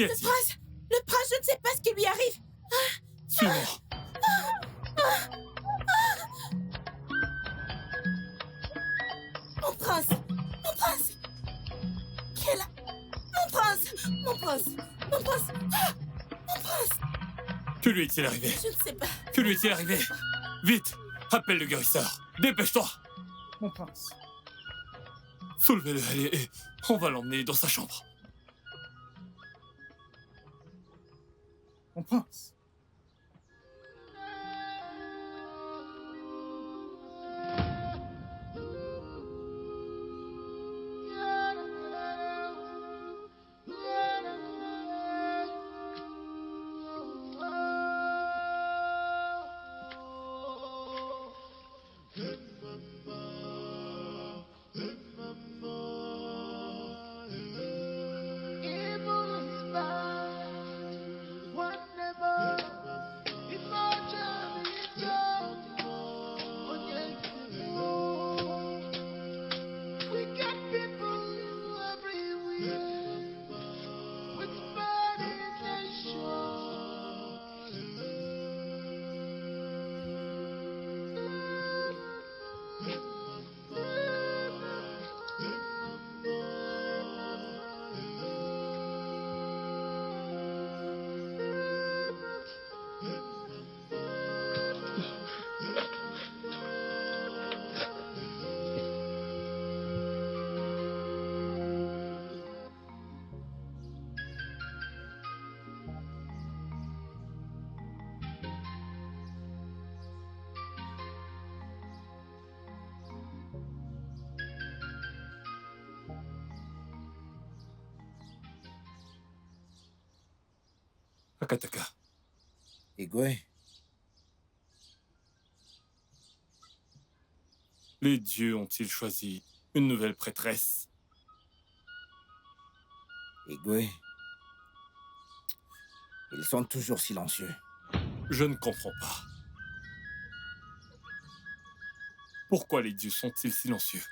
Qui Le est-il? prince! Le prince, je ne sais pas ce qui lui arrive! Suis-moi. Mon prince! Mon prince! Quel... Mon prince! Mon prince! Mon prince! Ah! Mon prince! Que lui est-il arrivé? Je ne sais pas. Que lui est-il arrivé? Vite! Appelle le guérisseur. Dépêche-toi! Mon prince. Soulevez-le, allez, et on va l'emmener dans sa chambre. Mon prince. Akataka. Igwe, Les dieux ont-ils choisi une nouvelle prêtresse? Igwe. Ils sont toujours silencieux. Je ne comprends pas. Pourquoi les dieux sont-ils silencieux?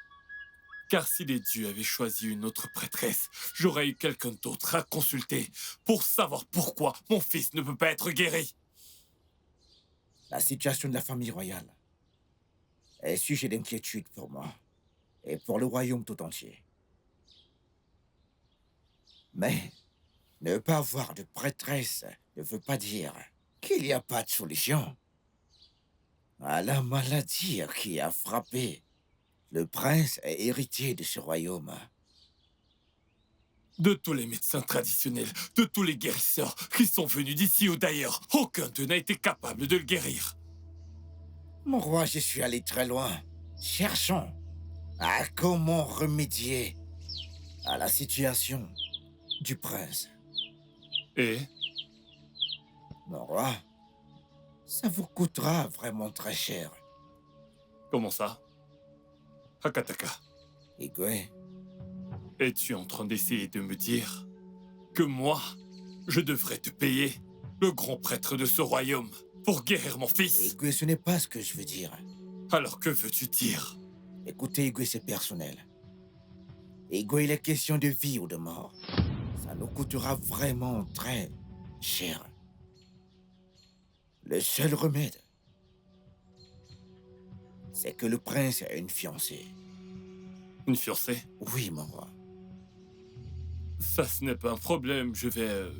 Car si les dieux avaient choisi une autre prêtresse, j'aurais eu quelqu'un d'autre à consulter pour savoir pourquoi mon fils ne peut pas être guéri. La situation de la famille royale est sujet d'inquiétude pour moi et pour le royaume tout entier. Mais ne pas avoir de prêtresse ne veut pas dire qu'il n'y a pas de solution. À la maladie qui a frappé, le prince est héritier de ce royaume. De tous les médecins traditionnels, de tous les guérisseurs qui sont venus d'ici ou d'ailleurs, aucun d'eux n'a été capable de le guérir. Mon roi, je suis allé très loin. Cherchons à comment remédier à la situation du prince. Et Mon roi, ça vous coûtera vraiment très cher. comment ça? Akataka, Igwe, es-tu en train d'essayer de me dire que moi, je devrais te payer, le grand prêtre de ce royaume, pour guérir mon fils? Igwe, ce n'est pas ce que je veux dire. Alors que veux-tu dire? Écoutez, Igwe, c'est personnel. Igwe, il est question de vie ou de mort. Ça nous coûtera vraiment très cher. Le seul remède, c'est que le prince a une fiancée. Une fiancée? Oui, mon roi. Ça, ce n'est pas un problème. Je vais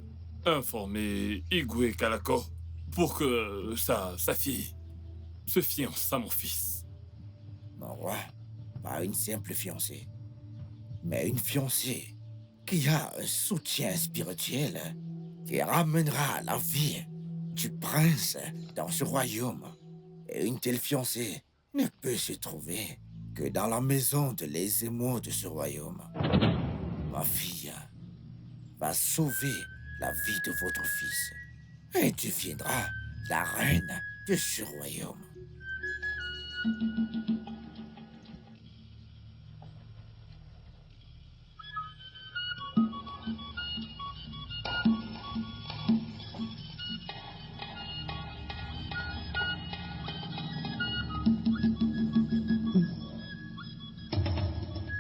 informer Igwe Kalako pour que sa fille se fiance à mon fils. Mon roi, pas une simple fiancée, mais une fiancée qui a un soutien spirituel qui ramènera la vie du prince dans ce royaume. Et une telle fiancée ne peut se trouver que dans la maison de les émaux de ce royaume. Ma fille va sauver la vie de votre fils et deviendra la reine de ce royaume.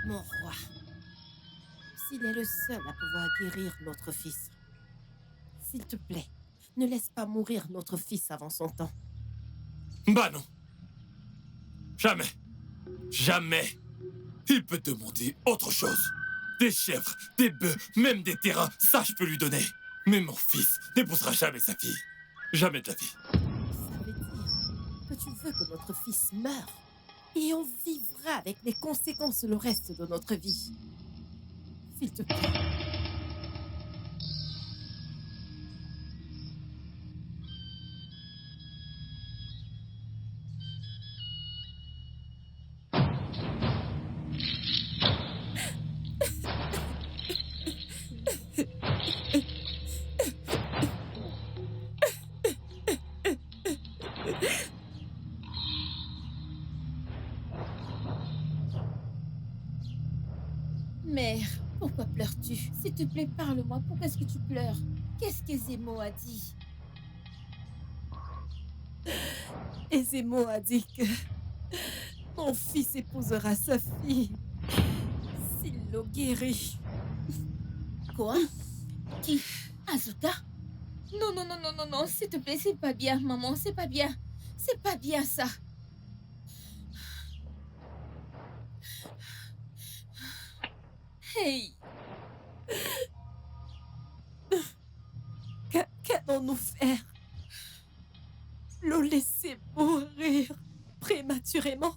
Mon roi, s'il est le seul à pouvoir guérir notre fils, S'il te plaît, ne laisse pas mourir notre fils avant son temps. Bah non. Jamais. Jamais. Il peut demander autre chose. Des chèvres, des bœufs, même des terrains, ça je peux lui donner. Mais mon fils n'épousera jamais sa fille. Jamais de la vie. Ça veut dire que tu veux que notre fils meure. Et on vivra avec les conséquences le reste de notre vie. S'il te plaît. Mère, pourquoi pleures-tu? S'il te plaît, parle-moi. Pourquoi est-ce que tu pleures? Qu'est-ce qu'Ezemo a dit? Ezemo a dit que mon fils épousera sa fille s'il le guérit. Quoi? Qui? Azuka? Non, non, non, non, non, non, s'il te plaît, c'est pas bien, maman, c'est pas bien. C'est pas bien, ça. Hey! Qu'allons-nous faire? Le laisser mourir prématurément?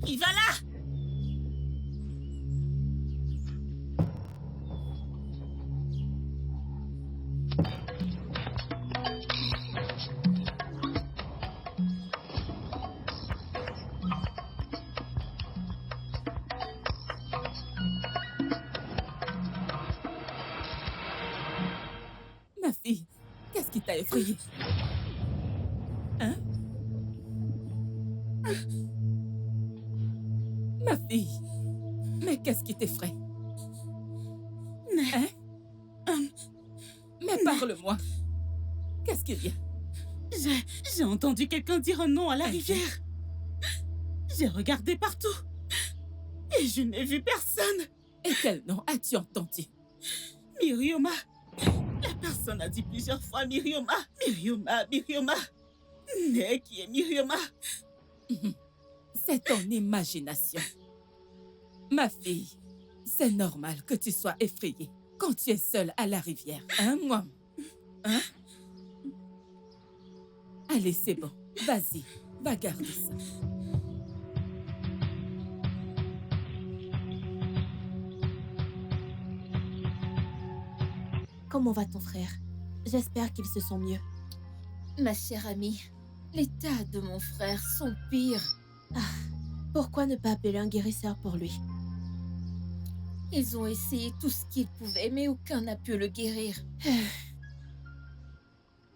Il va là! Ma fille, qu'est-ce qui t'a effrayée? Hein? Ma fille, mais qu'est-ce qui t'effraie? Hein? Mais parle-moi. Qu'est-ce qu'il y a? J'ai entendu quelqu'un dire un nom à la rivière. J'ai regardé partout. Et je n'ai vu personne. Et quel nom as-tu entendu? Myrioma. La personne a dit plusieurs fois Myrioma. Myrioma, Myrioma. Mais qui est Myrioma? C'est ton imagination. Ma fille, c'est normal que tu sois effrayée quand tu es seule à la rivière. Hein, moi? Hein? Allez, c'est bon. Vas-y, va garder ça. Comment va ton frère? J'espère qu'ils se sent mieux. Ma chère amie, l'état de mon frère s'empire. Ah, pourquoi ne pas appeler un guérisseur pour lui? Ils ont essayé tout ce qu'ils pouvaient, mais aucun n'a pu le guérir.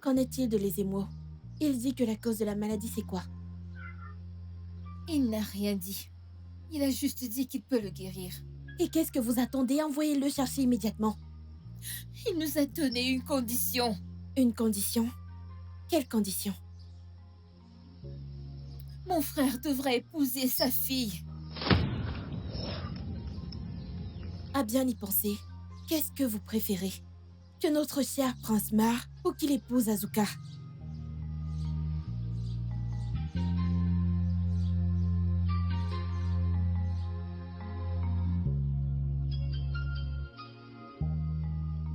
Qu'en est-il de l'Ezemo? Il dit que la cause de la maladie, c'est quoi? Il n'a rien dit. Il a juste dit qu'il peut le guérir. Et qu'est-ce que vous attendez? Envoyez-le chercher immédiatement. Il nous a donné une condition. Une condition? Quelle condition? Mon frère devrait épouser sa fille. À bien y penser, qu'est-ce que vous préférez? Que notre cher prince meure ou qu'il épouse Azuka?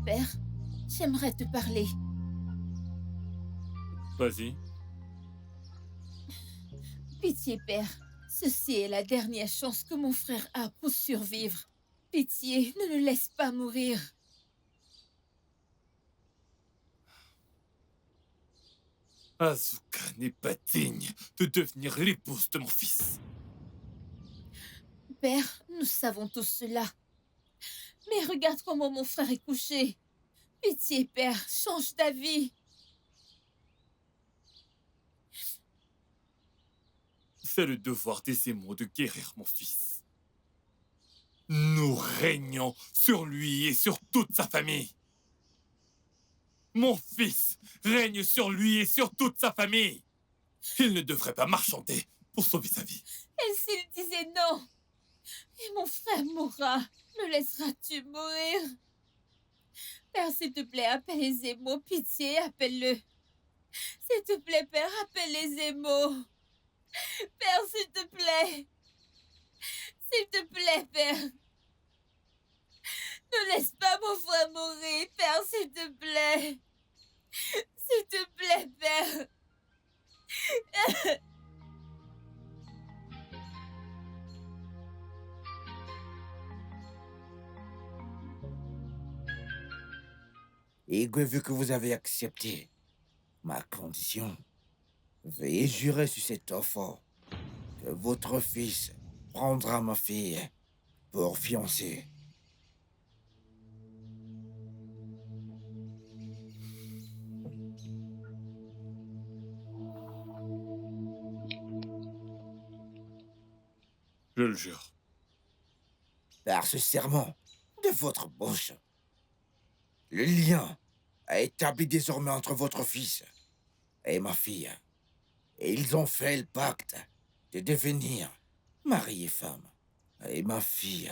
Père, j'aimerais te parler. Vas-y. Pitié, Père. Ceci est la dernière chance que mon frère a pour survivre. Pitié, ne le laisse pas mourir. Asuka n'est pas digne de devenir l'épouse de mon fils. Père, nous savons tous cela. Mais regarde comment mon frère est couché. Pitié, Père, change d'avis. C'est le devoir des émaux de guérir mon fils. Nous régnons sur lui et sur toute sa famille. Mon fils règne sur lui et sur toute sa famille. Il ne devrait pas marchander pour sauver sa vie. Et s'il disait non? Et mon frère mourra. Le laisseras-tu mourir? Père, s'il te plaît, appelle les émaux. Pitié, appelle-le. S'il te plaît, Père, appelle les émaux. Père, s'il te plaît. S'il te plaît, Père. Ne laisse pas mon frère mourir, Père, s'il te plaît. S'il te plaît, Père. Igwe, vu que vous avez accepté ma condition, veuillez jurer sur cet offre que votre fils prendra ma fille pour fiancée. Je le jure. Par ce serment de votre bouche, le lien est établi désormais entre votre fils et ma fille. Et ils ont fait le pacte de devenir mari et femme. Et ma fille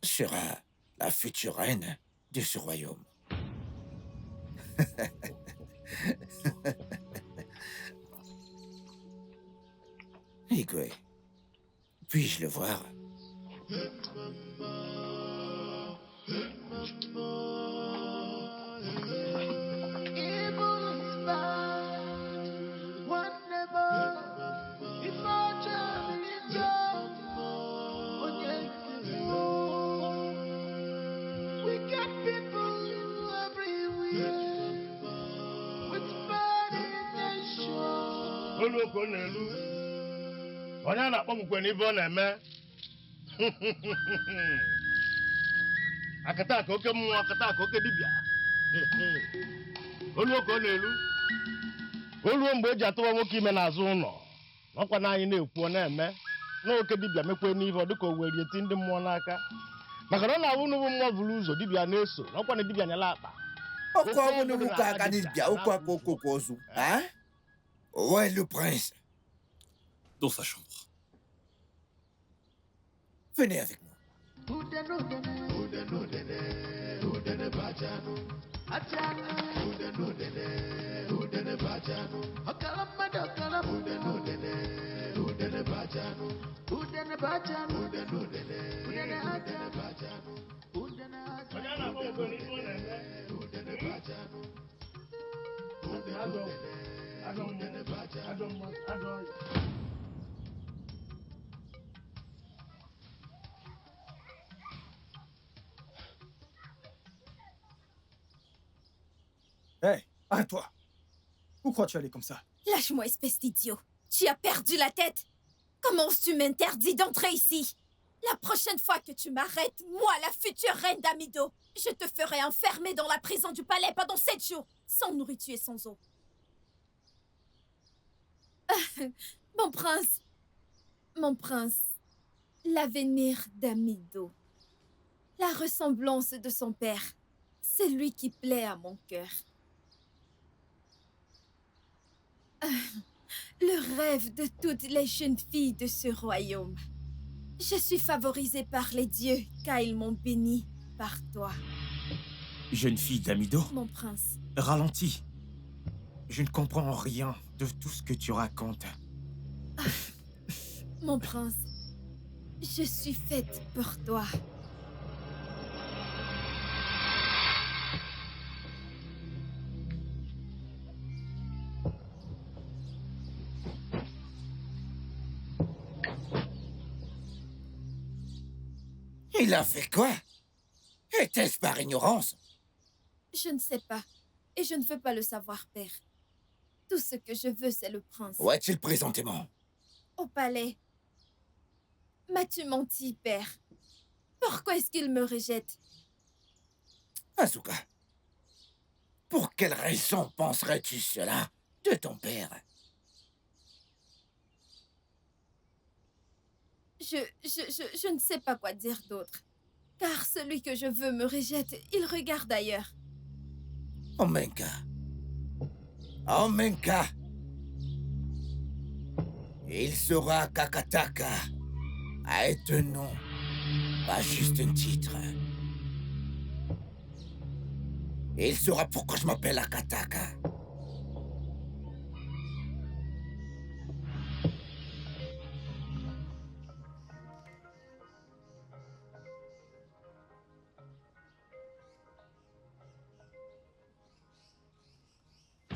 sera la future reine de ce royaume. Igwe, puis-je le voir? onye a na-akpọ m nkwe n'ife ọ na-eme akata aka oke mmụọ akata aka oke dibịa olu oke ọ na-elu oluo mgbe e ji atụwa nwoke ime n'azụ ụlọ n'ọkwa na anyị na-ekwu ọ na-eme na oke dibịa mekwe n'ife ọ dịka o were eti ndị mmụọ n'aka maka na ọ na-awụ n'ụbụ mmụọ buru ụzọ dibịa na-eso n'ọkwa na dibịa nyela akpa Hein? Où est le prince? Dans sa chambre. Venez avec moi. Hé, arrête-toi. Pourquoi tu allais comme ça? Lâche-moi, espèce d'idiot. Tu as perdu la tête. Comment tu m'interdis d'entrer ici? La prochaine fois que tu m'arrêtes, moi, la future reine d'Amido, je te ferai enfermer dans la prison du palais pendant 7 jours, sans nourriture et sans eau. Mon prince, l'avenir d'Amido, la ressemblance de son père, c'est lui qui plaît à mon cœur. Le rêve de toutes les jeunes filles de ce royaume. Je suis favorisée par les dieux, car ils m'ont bénie par toi. Jeune fille d'Amido, Mon prince, ralentis. Je ne comprends rien de tout ce que tu racontes. mon prince, je suis faite pour toi. Il a fait quoi? Était-ce par ignorance? Je ne sais pas. Et je ne veux pas le savoir, père. Tout ce que je veux, c'est le prince. Où est-il présentement? Au palais. M'as-tu menti, père? Pourquoi est-ce qu'il me rejette? Asuka, pour quelle raison penserais-tu cela de ton père? Je ne sais pas quoi dire d'autre. Car celui que je veux me rejette, il regarde ailleurs. Omenka. Omenka. Il sera Kakataka. A être un nom, pas juste un titre. Il saura pourquoi je m'appelle Akataka.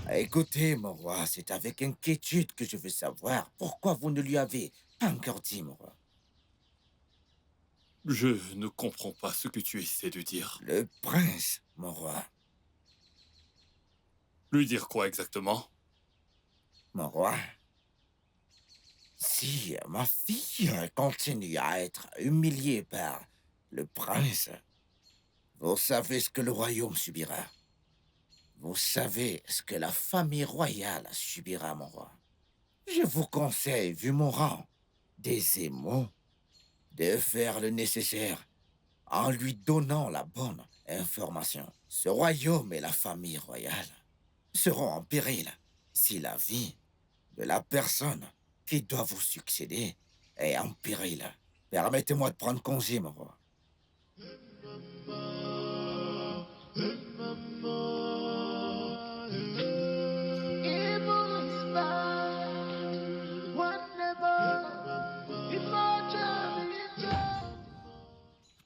Écoutez, mon roi, c'est avec inquiétude que je veux savoir pourquoi vous ne lui avez pas encore dit, mon roi. Je ne comprends pas ce que tu essaies de dire. Le prince, mon roi. Lui dire quoi exactement? Mon roi, si ma fille continue à être humiliée par le prince, vous savez ce que le royaume subira. Vous savez ce que la famille royale subira, mon roi. Je vous conseille, vu mon rang, des émaux, de faire le nécessaire en lui donnant la bonne information. Ce royaume et la famille royale seront en péril si la vie de la personne qui doit vous succéder est en péril. Permettez-moi de prendre congé, mon roi.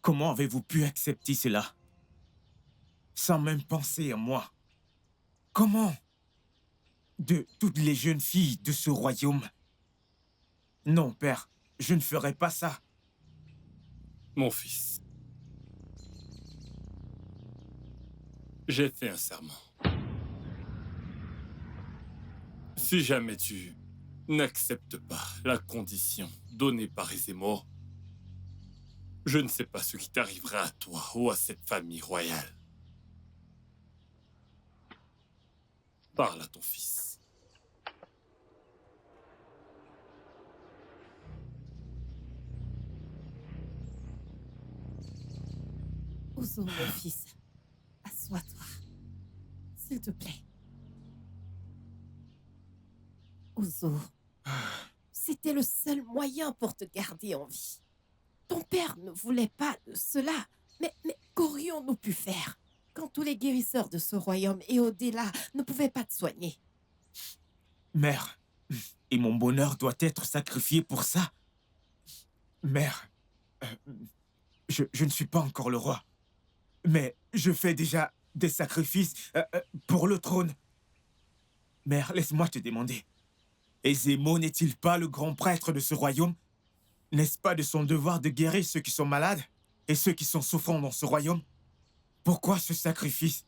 Comment avez-vous pu accepter cela? Sans même penser à moi. Comment? De toutes les jeunes filles de ce royaume. Non, père, je ne ferai pas ça. Mon fils, j'ai fait un serment. Si jamais tu n'acceptes pas la condition donnée par Ezemo, je ne sais pas ce qui t'arrivera à toi ou à cette famille royale. Parle à ton fils. Ozo, mon fils, assois-toi. S'il te plaît. Ozo, c'était le seul moyen pour te garder en vie. Ton père ne voulait pas de cela. Mais qu'aurions-nous pu faire quand tous les guérisseurs de ce royaume et au-delà ne pouvaient pas te soigner? Mère, et mon bonheur doit être sacrifié pour ça. Mère, je ne suis pas encore le roi. Mais je fais déjà des sacrifices pour le trône. Mère, laisse-moi te demander. Ezemo n'est-il pas le grand prêtre de ce royaume? N'est-ce pas de son devoir de guérir ceux qui sont malades et ceux qui sont souffrants dans ce royaume? Pourquoi ce sacrifice?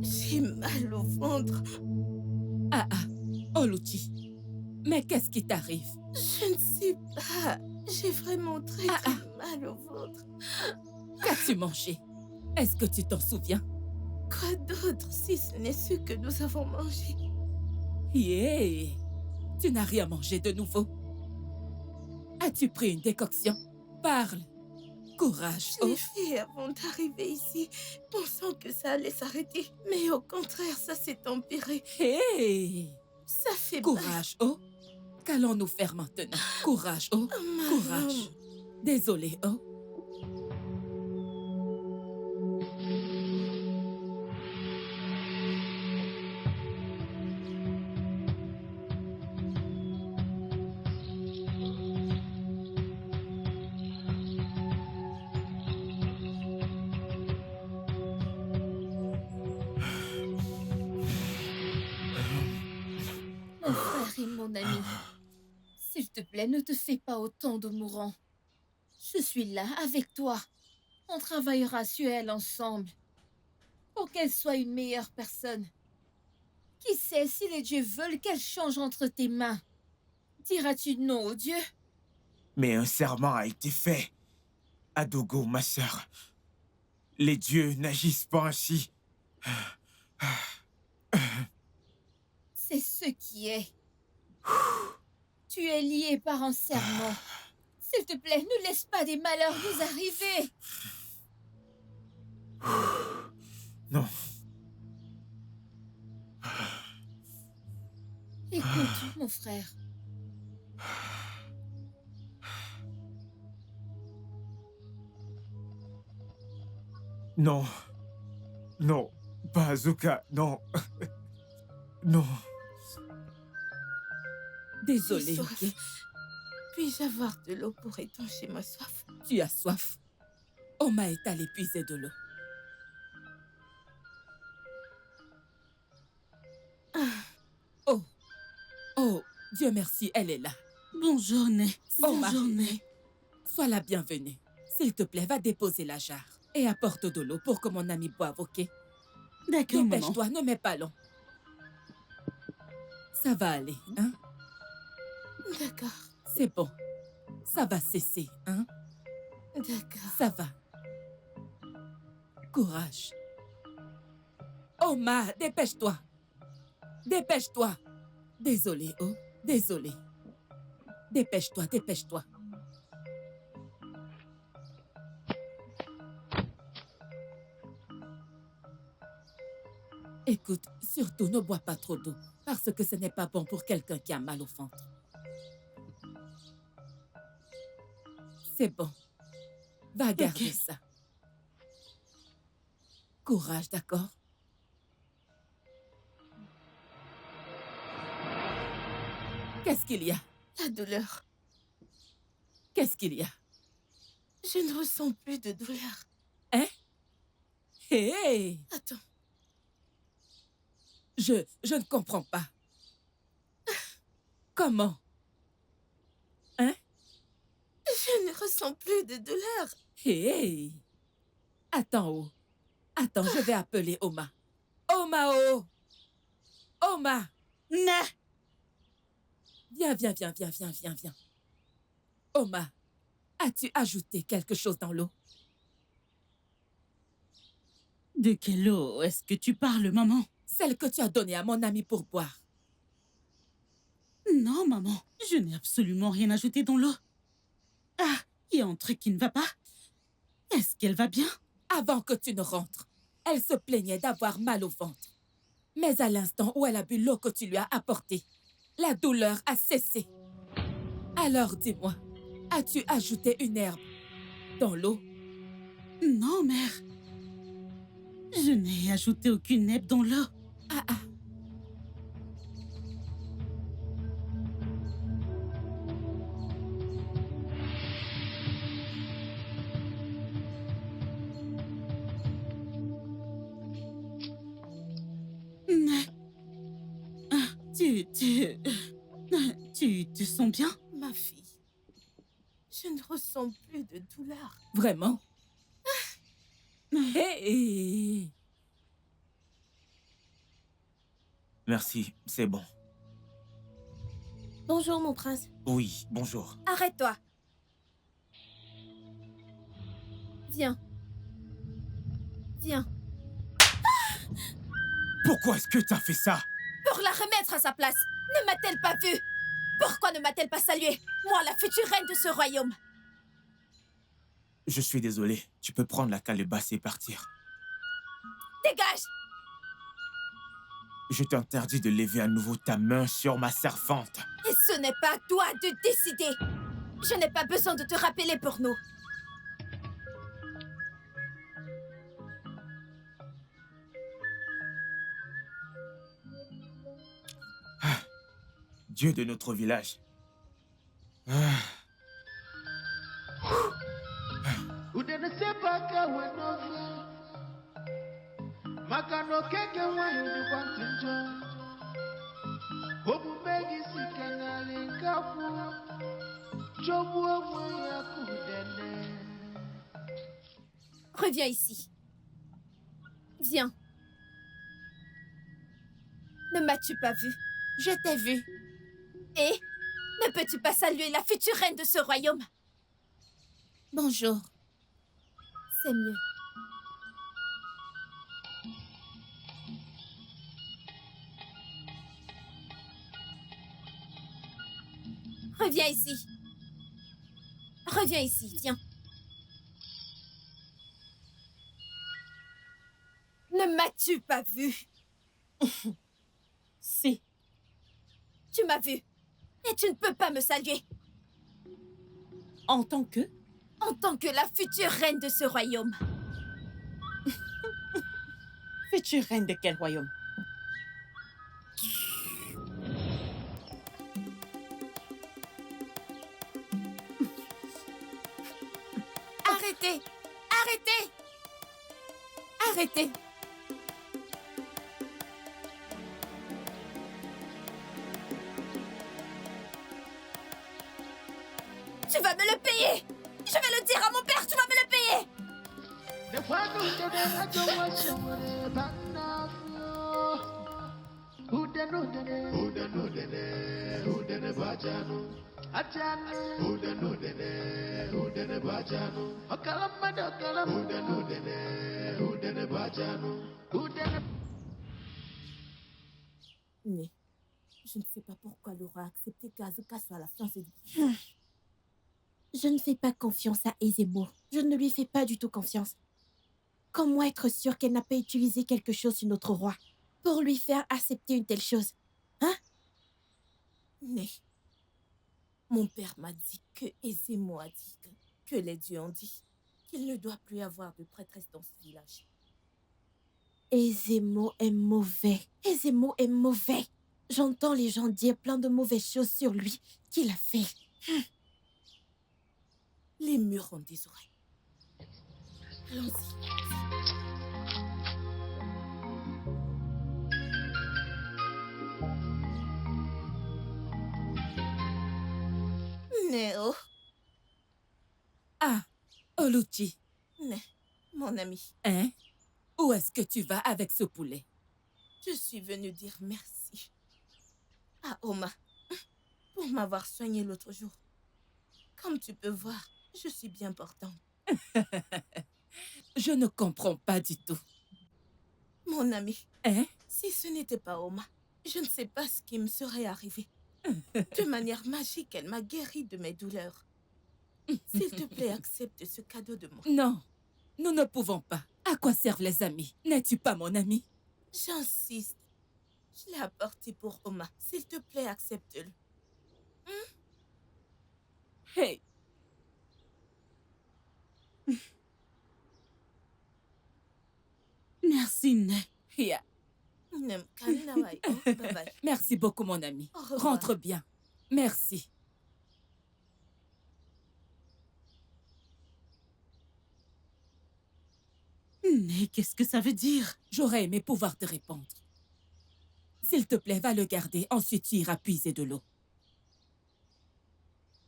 J'ai mal au ventre. Oluchi, mais qu'est-ce qui t'arrive? Je ne sais pas. J'ai vraiment très mal au ventre. Qu'as-tu mangé? Est-ce que tu t'en souviens? Quoi d'autre si ce n'est ce que nous avons mangé? Yeah! Tu n'as rien mangé de nouveau? As-tu pris une décoction? Parle. Courage, Je l'ai Oh. fait avant d'arriver ici, pensant que ça allait s'arrêter. Mais au contraire, ça s'est empiré. Hé! Ça fait mal. Courage, Oh. Qu'allons-nous faire maintenant? Courage, Oh. Oh, ma Courage. jambe. Désolé, Oh. Mon frère et mon ami, s'il te plaît, ne te fais pas autant de mourants. Je suis là avec toi. On travaillera sur elle ensemble pour qu'elle soit une meilleure personne. Qui sait si les dieux veulent qu'elle change entre tes mains? Diras-tu non aux dieux? Mais un serment a été fait. Adogo, ma sœur. Les dieux n'agissent pas ainsi. C'est ce qui est. Tu es lié par un serment. S'il te plaît, ne laisse pas des malheurs nous arriver. Non. Écoute, mon frère. Non. Non. Pas Azuka, non. Non. Désolé, J'ai soif. ok? Puis-je avoir de l'eau pour étancher ma soif? Tu as soif. Oma est allé puiser de l'eau. Oh. Oh, Dieu merci, elle est là. Bonjour, Né. Oh, Bonjour, Marie. Né. Sois la bienvenue. S'il te plaît, va déposer la jarre. Et apporte de l'eau pour que mon ami boive, ok? D'accord, maman. Dépêche-toi, ne mets pas long. Ça va aller, hein? D'accord, C'est bon. Ça va cesser, hein? d'accord. Ça va. Courage. Oma, dépêche-toi. Dépêche-toi. Désolé, Oh. Désolé. Dépêche-toi, dépêche-toi. Écoute, surtout ne bois pas trop d'eau, parce que ce n'est pas bon pour quelqu'un qui a mal au ventre. C'est bon. Va garder ça. Courage, d'accord? Qu'est-ce qu'il y a? La douleur. Qu'est-ce qu'il y a? Je ne ressens plus de douleur. Hé! Attends, Je ne comprends pas. Comment? je ne ressens plus de douleur. Hé! Attends, Oh. Attends, je vais appeler Oma. Oma, Oh! Oma! Né. Viens, viens, viens, viens, viens, viens, viens. Oma, as-tu ajouté quelque chose dans l'eau? De quelle eau est-ce que tu parles, maman? Celle que tu as donnée à mon ami pour boire. Non, maman. Je n'ai absolument rien ajouté dans l'eau. Ah, il y a un truc qui ne va pas. Est-ce qu'elle va bien? Avant que tu ne rentres, elle se plaignait d'avoir mal au ventre. Mais à l'instant où elle a bu l'eau que tu lui as apportée, la douleur a cessé. Alors dis-moi, as-tu ajouté une herbe dans l'eau? Non, mère. Je n'ai ajouté aucune herbe dans l'eau. Ah ah. Né. Ah, tu te sens bien? Ma fille, je ne ressens plus de douleur. Vraiment? Hé! Merci, c'est bon. Bonjour, mon prince. Oui, bonjour. Arrête-toi. Viens. Viens. Pourquoi est-ce que t'as fait ça? Pour la remettre à sa place. Ne m'a-t-elle pas vue? Pourquoi ne m'a-t-elle pas salué? Moi, la future reine de ce royaume. Je suis désolé. Tu peux prendre la calebasse et partir. Dégage! Je t'interdis de lever à nouveau ta main sur ma servante. Et ce n'est pas à toi de décider. Je n'ai pas besoin de te rappeler pour nous. Dieu de notre village. Reviens ici. Viens. Ne m'as-tu pas vu? Je t'ai vu. Et ne peux-tu pas saluer la future reine de ce royaume? Bonjour. C'est mieux. Reviens ici. Reviens ici, viens. Ne m'as-tu pas vu? Si. Tu m'as vu. Et tu ne peux pas me saluer. En tant que? En tant que la future reine de ce royaume. Future reine de quel royaume? Arrêtez! Arrêtez! Arrêtez! Tu vas me le payer! Je vais le dire à mon père, tu vas me le payer! Mais je ne sais pas pourquoi Laura a accepté qu'Azuka soit la fiancée de... Je ne fais pas confiance à Ezemo. Je ne lui fais pas du tout confiance. Comment être sûr qu'elle n'a pas utilisé quelque chose sur notre roi pour lui faire accepter une telle chose? Hein? Mais mon père m'a dit que Ezemo a dit que les dieux ont dit qu'il ne doit plus avoir de prêtresse dans ce village. Ezemo est mauvais. Ezemo est mauvais. J'entends les gens dire plein de mauvaises choses sur lui qu'il a fait. Les murs ont des oreilles. Allons-y. Néo. Ah, Oluchi. Né, mon ami. Hein? Où est-ce que tu vas avec ce poulet? Je suis venue dire merci à Oma pour m'avoir soigné l'autre jour. Comme tu peux voir, je suis bien portante. Je ne comprends pas du tout. Mon ami, Hein? si ce n'était pas Oma, je ne sais pas ce qui me serait arrivé. De manière magique, elle m'a guéri de mes douleurs. S'il te plaît, accepte ce cadeau de moi. Non, nous ne pouvons pas. À quoi servent les amis? N'es-tu pas mon ami? J'insiste. Je l'ai apporté pour Oma. S'il te plaît, accepte-le. Hey! Merci, Né. Yeah. Bye bye. Merci beaucoup, mon ami. Au revoir. Rentre bien. Merci. Mais qu'est-ce que ça veut dire? J'aurais aimé pouvoir te répondre. S'il te plaît, va le garder. Ensuite, tu iras puiser de l'eau.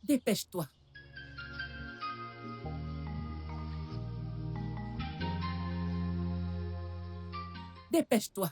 Dépêche-toi. Dépêche-toi.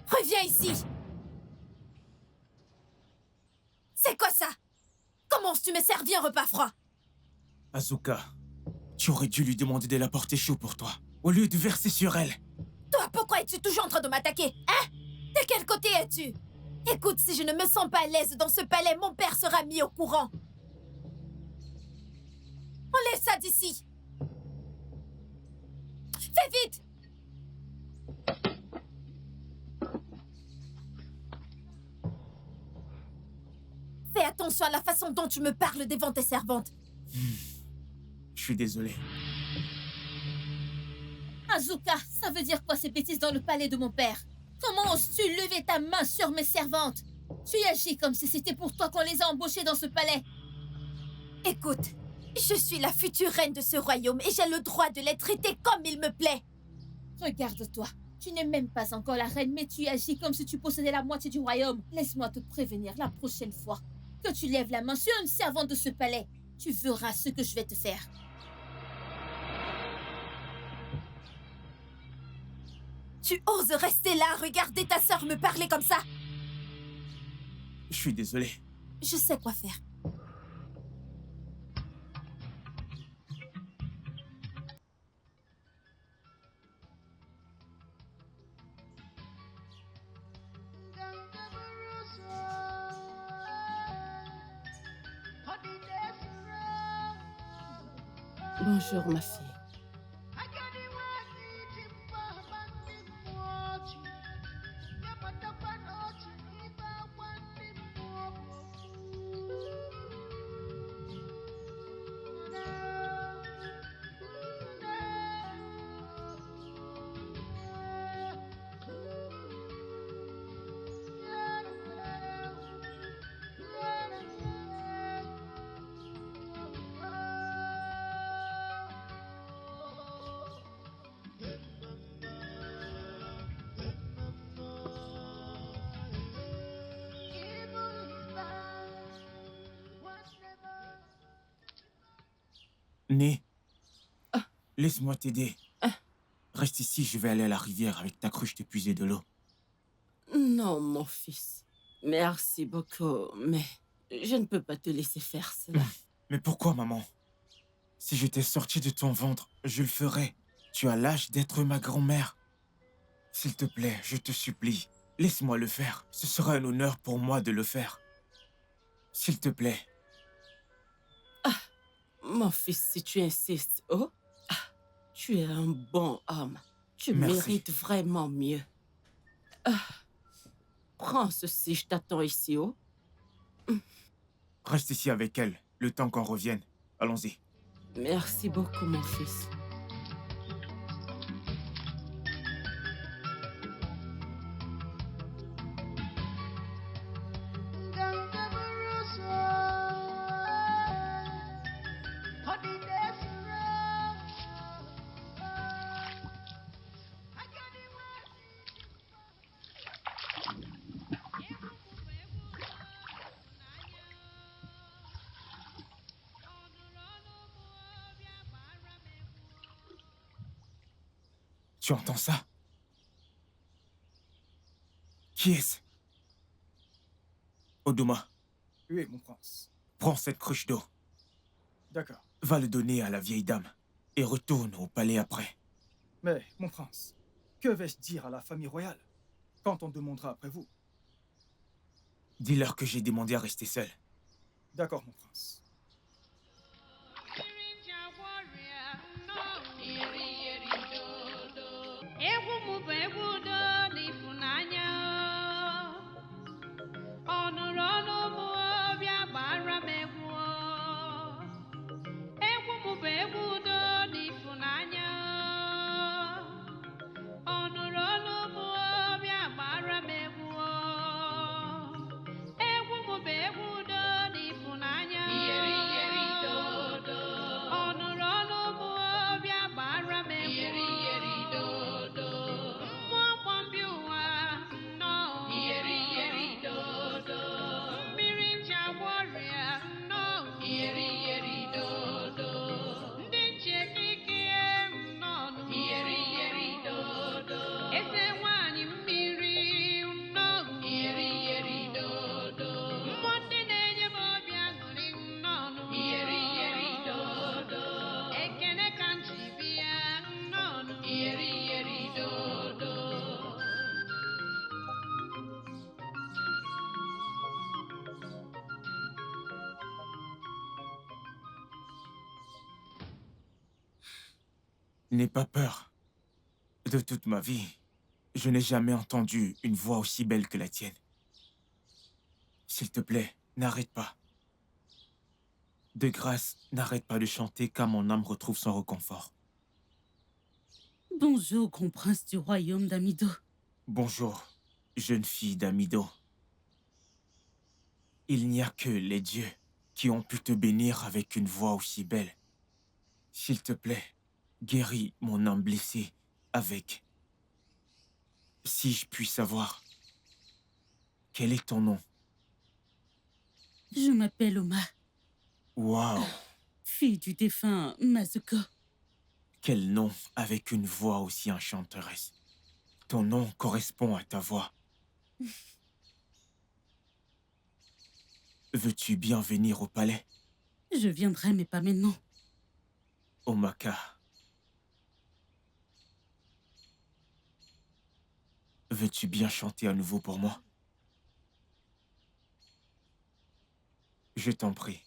Reviens ici! C'est quoi ça? Comment oses-tu me servir un repas froid? Asuka, tu aurais dû lui demander de l'apporter chaud pour toi, au lieu de verser sur elle. Toi, pourquoi es-tu toujours en train de m'attaquer? Hein? De quel côté es-tu? Écoute, si je ne me sens pas à l'aise dans ce palais, mon père sera mis au courant. Enlève ça d'ici! Fais vite! Fais attention à la façon dont tu me parles devant tes servantes. Je suis désolé. Asuka, ça veut dire quoi ces bêtises dans le palais de mon père? Comment oses-tu lever ta main sur mes servantes? Tu agis comme si c'était pour toi qu'on les a embauchées dans ce palais. Écoute, je suis la future reine de ce royaume et j'ai le droit de les traiter comme il me plaît. Regarde-toi, tu n'es même pas encore la reine, mais tu agis comme si tu possédais la moitié du royaume. Laisse-moi te prévenir la prochaine fois que tu lèves la main sur une servante de ce palais. Tu verras ce que je vais te faire. Tu oses rester là, regarder ta sœur me parler comme ça? Je suis désolé. Je sais quoi faire. Bonjour, ma fille. Né, laisse-moi t'aider. Reste ici, je vais aller à la rivière avec ta cruche t'épuiser de l'eau. Non, mon fils. Merci beaucoup, mais je ne peux pas te laisser faire cela. Mais pourquoi, maman? Si je t'ai sorti de ton ventre, je le ferai. Tu as l'âge d'être ma grand-mère. S'il te plaît, je te supplie, laisse-moi le faire. Ce sera un honneur pour moi de le faire. S'il te plaît. Mon fils, si tu insistes, oh, tu es un bon homme. Tu Merci. mérites vraiment mieux. Prends ceci, je t'attends ici, oh. Reste ici avec elle, le temps qu'on revienne. Allons-y. Merci beaucoup, mon fils. Tu entends ça? Qui est-ce? Oduma, Oui, mon prince. prends cette cruche d'eau. D'accord. Va le donner à la vieille dame et retourne au palais après. Mais, mon prince, que vais-je dire à la famille royale quand on demandera après vous? Dis-leur que j'ai demandé à rester seul. D'accord, mon prince. N'aie pas peur. De toute ma vie, je n'ai jamais entendu une voix aussi belle que la tienne. S'il te plaît, n'arrête pas. De grâce, n'arrête pas de chanter car mon âme retrouve son réconfort. Bonjour, grand prince du royaume d'Amido. Bonjour, jeune fille d'Amido. Il n'y a que les dieux qui ont pu te bénir avec une voix aussi belle. S'il te plaît, guéris mon âme blessée avec... Si je puis savoir, quel est ton nom? Je m'appelle Oma, Waouh, fille du défunt Mazuko. quel nom avec une voix aussi enchanteresse. Ton nom correspond à ta voix. Veux-tu bien venir au palais? Je viendrai, mais pas maintenant. Omaka. Veux-tu bien chanter à nouveau pour moi? Je t'en prie.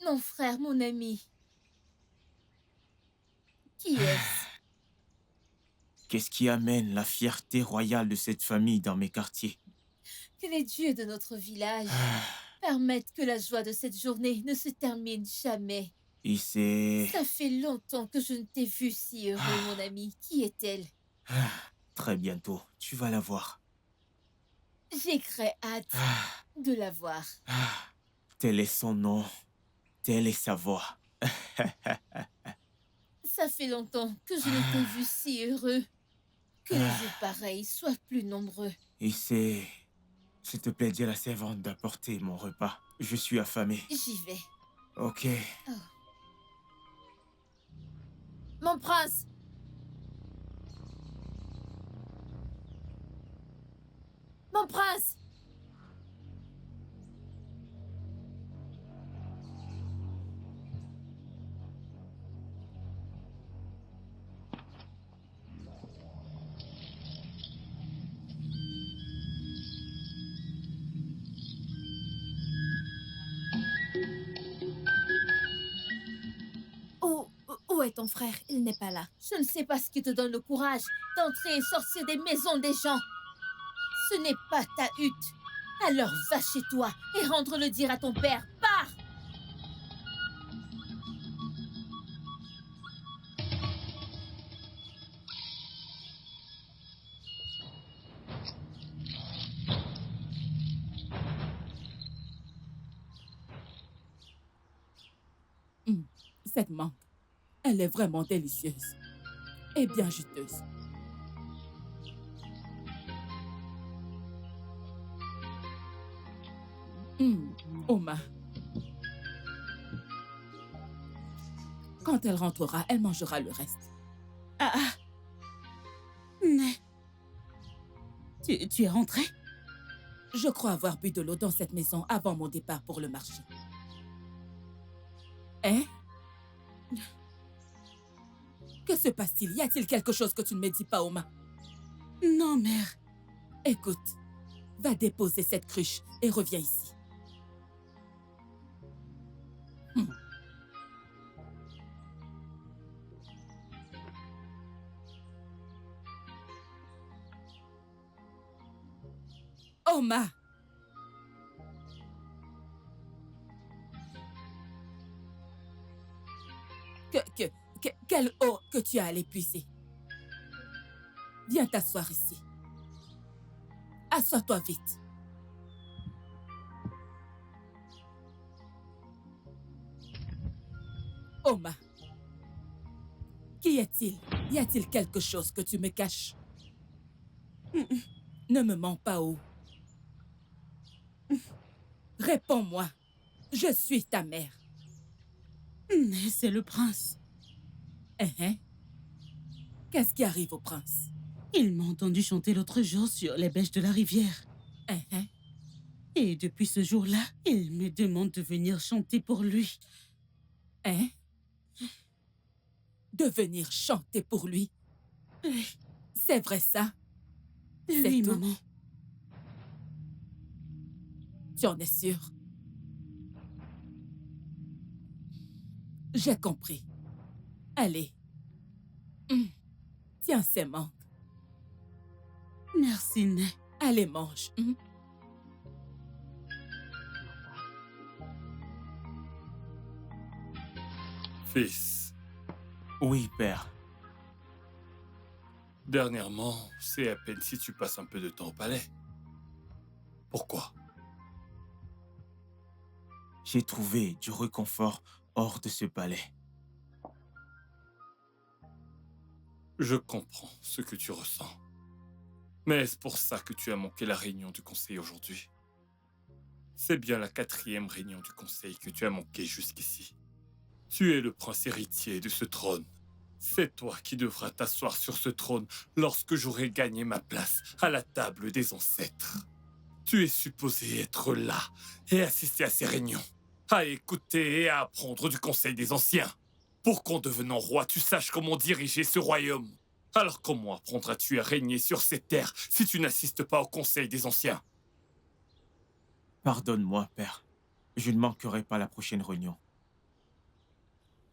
Mon frère, mon ami. Qui est-ce? Qu'est-ce qui amène la fierté royale de cette famille dans mes quartiers? Que les dieux de notre village permettent que la joie de cette journée ne se termine jamais. Et c'est... Ça fait longtemps que je ne t'ai vu si heureux, mon ami. Qui est-elle? Très bientôt, tu vas la voir. J'ai très hâte de la voir. Tel est son nom, telle est sa voix. Ça fait longtemps que je ne t'ai vu si heureux. Que les jours pareils soient plus nombreux. Et c'est... S'il te plaît, dis à la servante d'apporter mon repas. Je suis affamé. J'y vais. Ok. Mon prince! Mon prince! Où est ton frère? Il n'est pas là. Je ne sais pas ce qui te donne le courage d'entrer et sortir des maisons des gens. Ce n'est pas ta hutte. Alors va chez toi et rendre le dire à ton père. Pars! Cette mangue, elle est vraiment délicieuse et bien juteuse. Oma. Quand elle rentrera, elle mangera le reste. Mais... Tu es rentré? Je crois avoir bu de l'eau dans cette maison avant mon départ pour le marché. Hein? Que se passe-t-il? Y a-t-il quelque chose que tu ne me dis pas, Oma? Non, mère. Écoute, va déposer cette cruche et reviens ici. Oma! Quelle eau que tu as à l'épuiser? Viens t'asseoir ici. Assois-toi vite. Oma, qui est-il? Y a-t-il quelque chose que tu me caches? Ne me mens pas, Oh. Réponds-moi. Je suis ta mère. Mais c'est le prince. Qu'est-ce qui arrive au prince? Il m'a entendu chanter l'autre jour sur les bêches de la rivière. Et depuis ce jour-là, il me demande de venir chanter pour lui. De venir chanter pour lui? Oui. C'est vrai ça? Oui, tout? maman. Tu en es sûre? J'ai compris. Allez. Tiens ces mangues. Merci, Né. Allez, mange. Fils, Oui, père. dernièrement, c'est à peine si tu passes un peu de temps au palais. Pourquoi? J'ai trouvé du réconfort hors de ce palais. Je comprends ce que tu ressens. Mais est-ce pour ça que tu as manqué la réunion du conseil aujourd'hui? C'est bien la 4e réunion du conseil que tu as manqué jusqu'ici. Tu es le prince héritier de ce trône. C'est toi qui devras t'asseoir sur ce trône lorsque j'aurai gagné ma place à la table des ancêtres. Tu es supposé être là et assister à ces réunions, à écouter et à apprendre du conseil des anciens. Pour qu'en devenant roi, tu saches comment diriger ce royaume. Alors comment apprendras-tu à régner sur ces terres si tu n'assistes pas au conseil des anciens? Pardonne-moi, père. Je ne manquerai pas la prochaine réunion.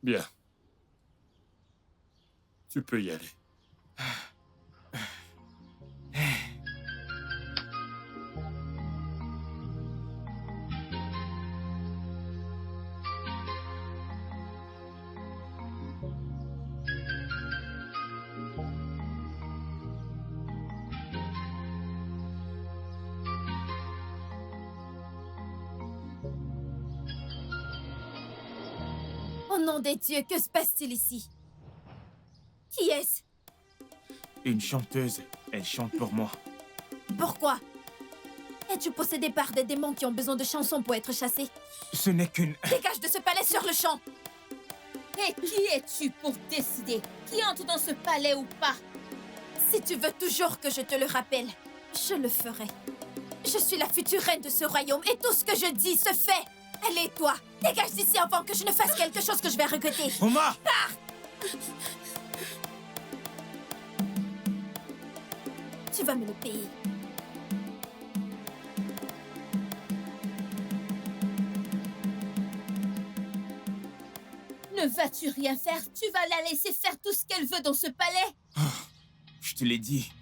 Bien. Tu peux y aller. Au nom des dieux, que se passe-t-il ici? Qui est-ce? Une chanteuse, elle chante pour moi. Pourquoi? Es-tu possédé par des démons qui ont besoin de chansons pour être chassés? Ce n'est qu'une... Dégage de ce palais sur le champ! Et qui es-tu pour décider qui entre dans ce palais ou pas? Si tu veux toujours que je te le rappelle, je le ferai. Je suis la future reine de ce royaume et tout ce que je dis se fait. Allez, toi, dégage d'ici avant que je ne fasse quelque chose que je vais regretter. Oma! Tu vas me le payer. Ne vas-tu rien faire? Tu vas la laisser faire tout ce qu'elle veut dans ce palais? Je te l'ai dit.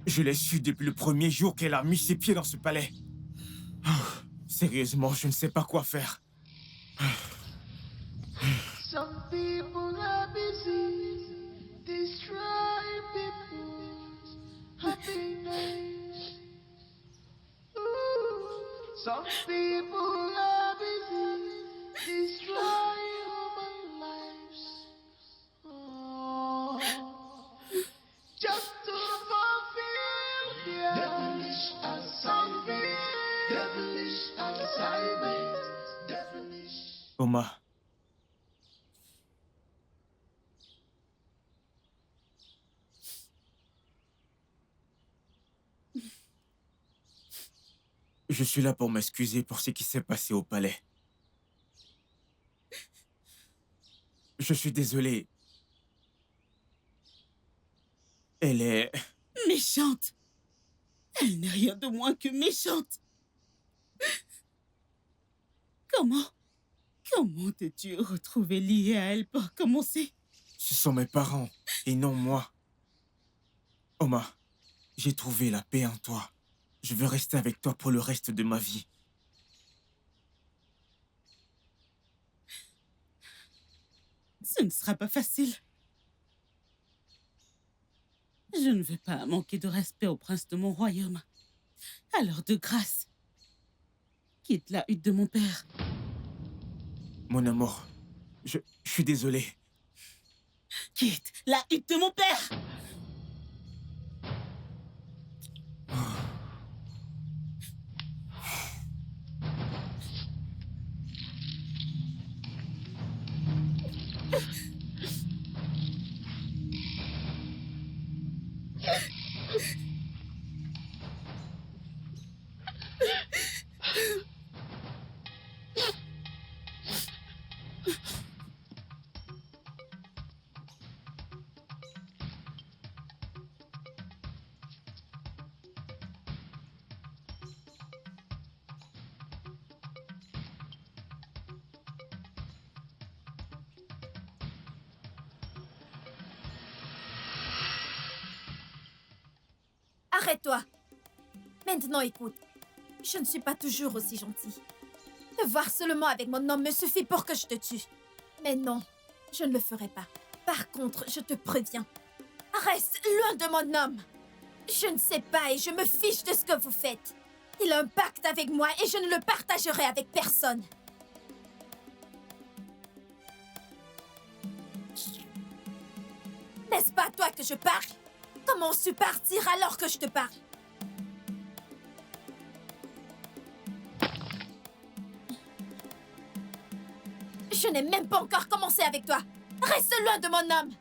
Je l'ai su depuis le premier jour qu'elle a mis ses pieds dans ce palais. Sérieusement, je ne sais pas quoi faire. Some people are busy destroying people's happiness. Ooh. Some people are busy destroying human lives. Oh. Just to fulfill their devilish assignment. Devilish assignment. Devilish. Oma. Je suis là pour m'excuser pour ce qui s'est passé au palais. Je suis désolé. Elle est... Méchante. Elle n'est rien de moins que méchante. Comment t'es-tu retrouvé lié à elle pour commencer? Ce sont mes parents et non moi. Oma, j'ai trouvé la paix en toi. Je veux rester avec toi pour le reste de ma vie. Ce ne sera pas facile. Je ne veux pas manquer de respect au prince de mon royaume. Alors, de grâce, quitte la hutte de mon père. Mon amour, je suis désolé. Quitte la hutte de mon père! Arrête-toi. Maintenant, écoute. Je ne suis pas toujours aussi gentille. Te voir seulement avec mon homme me suffit pour que je te tue. Mais non, je ne le ferai pas. Par contre, je te préviens. Reste loin de mon homme. Je ne sais pas et je me fiche de ce que vous faites. Il a un pacte avec moi et je ne le partagerai avec personne. N'est-ce pas à toi que je parle? Comment oses-tu partir alors que je te parle? Je n'ai même pas encore commencé avec toi. Reste loin de mon homme.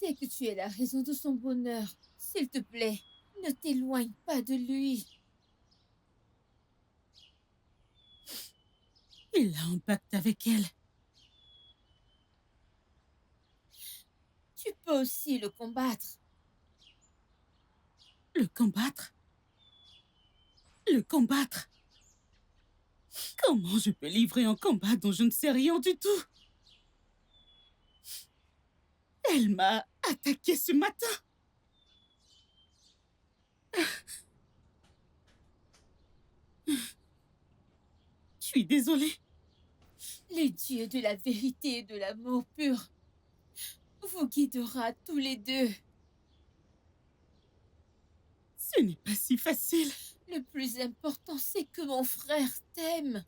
sais que tu es la raison de son bonheur. S'il te plaît, ne t'éloigne pas de lui. Il a un pacte avec elle. Tu peux aussi le combattre. Le combattre? Le combattre? Comment je peux livrer un combat dont je ne sais rien du tout? Elle m'a attaqué ce matin. Je suis désolée. Les dieux de la vérité et de l'amour pur vous guidera tous les deux. Ce n'est pas si facile. Le plus important, c'est que mon frère t'aime.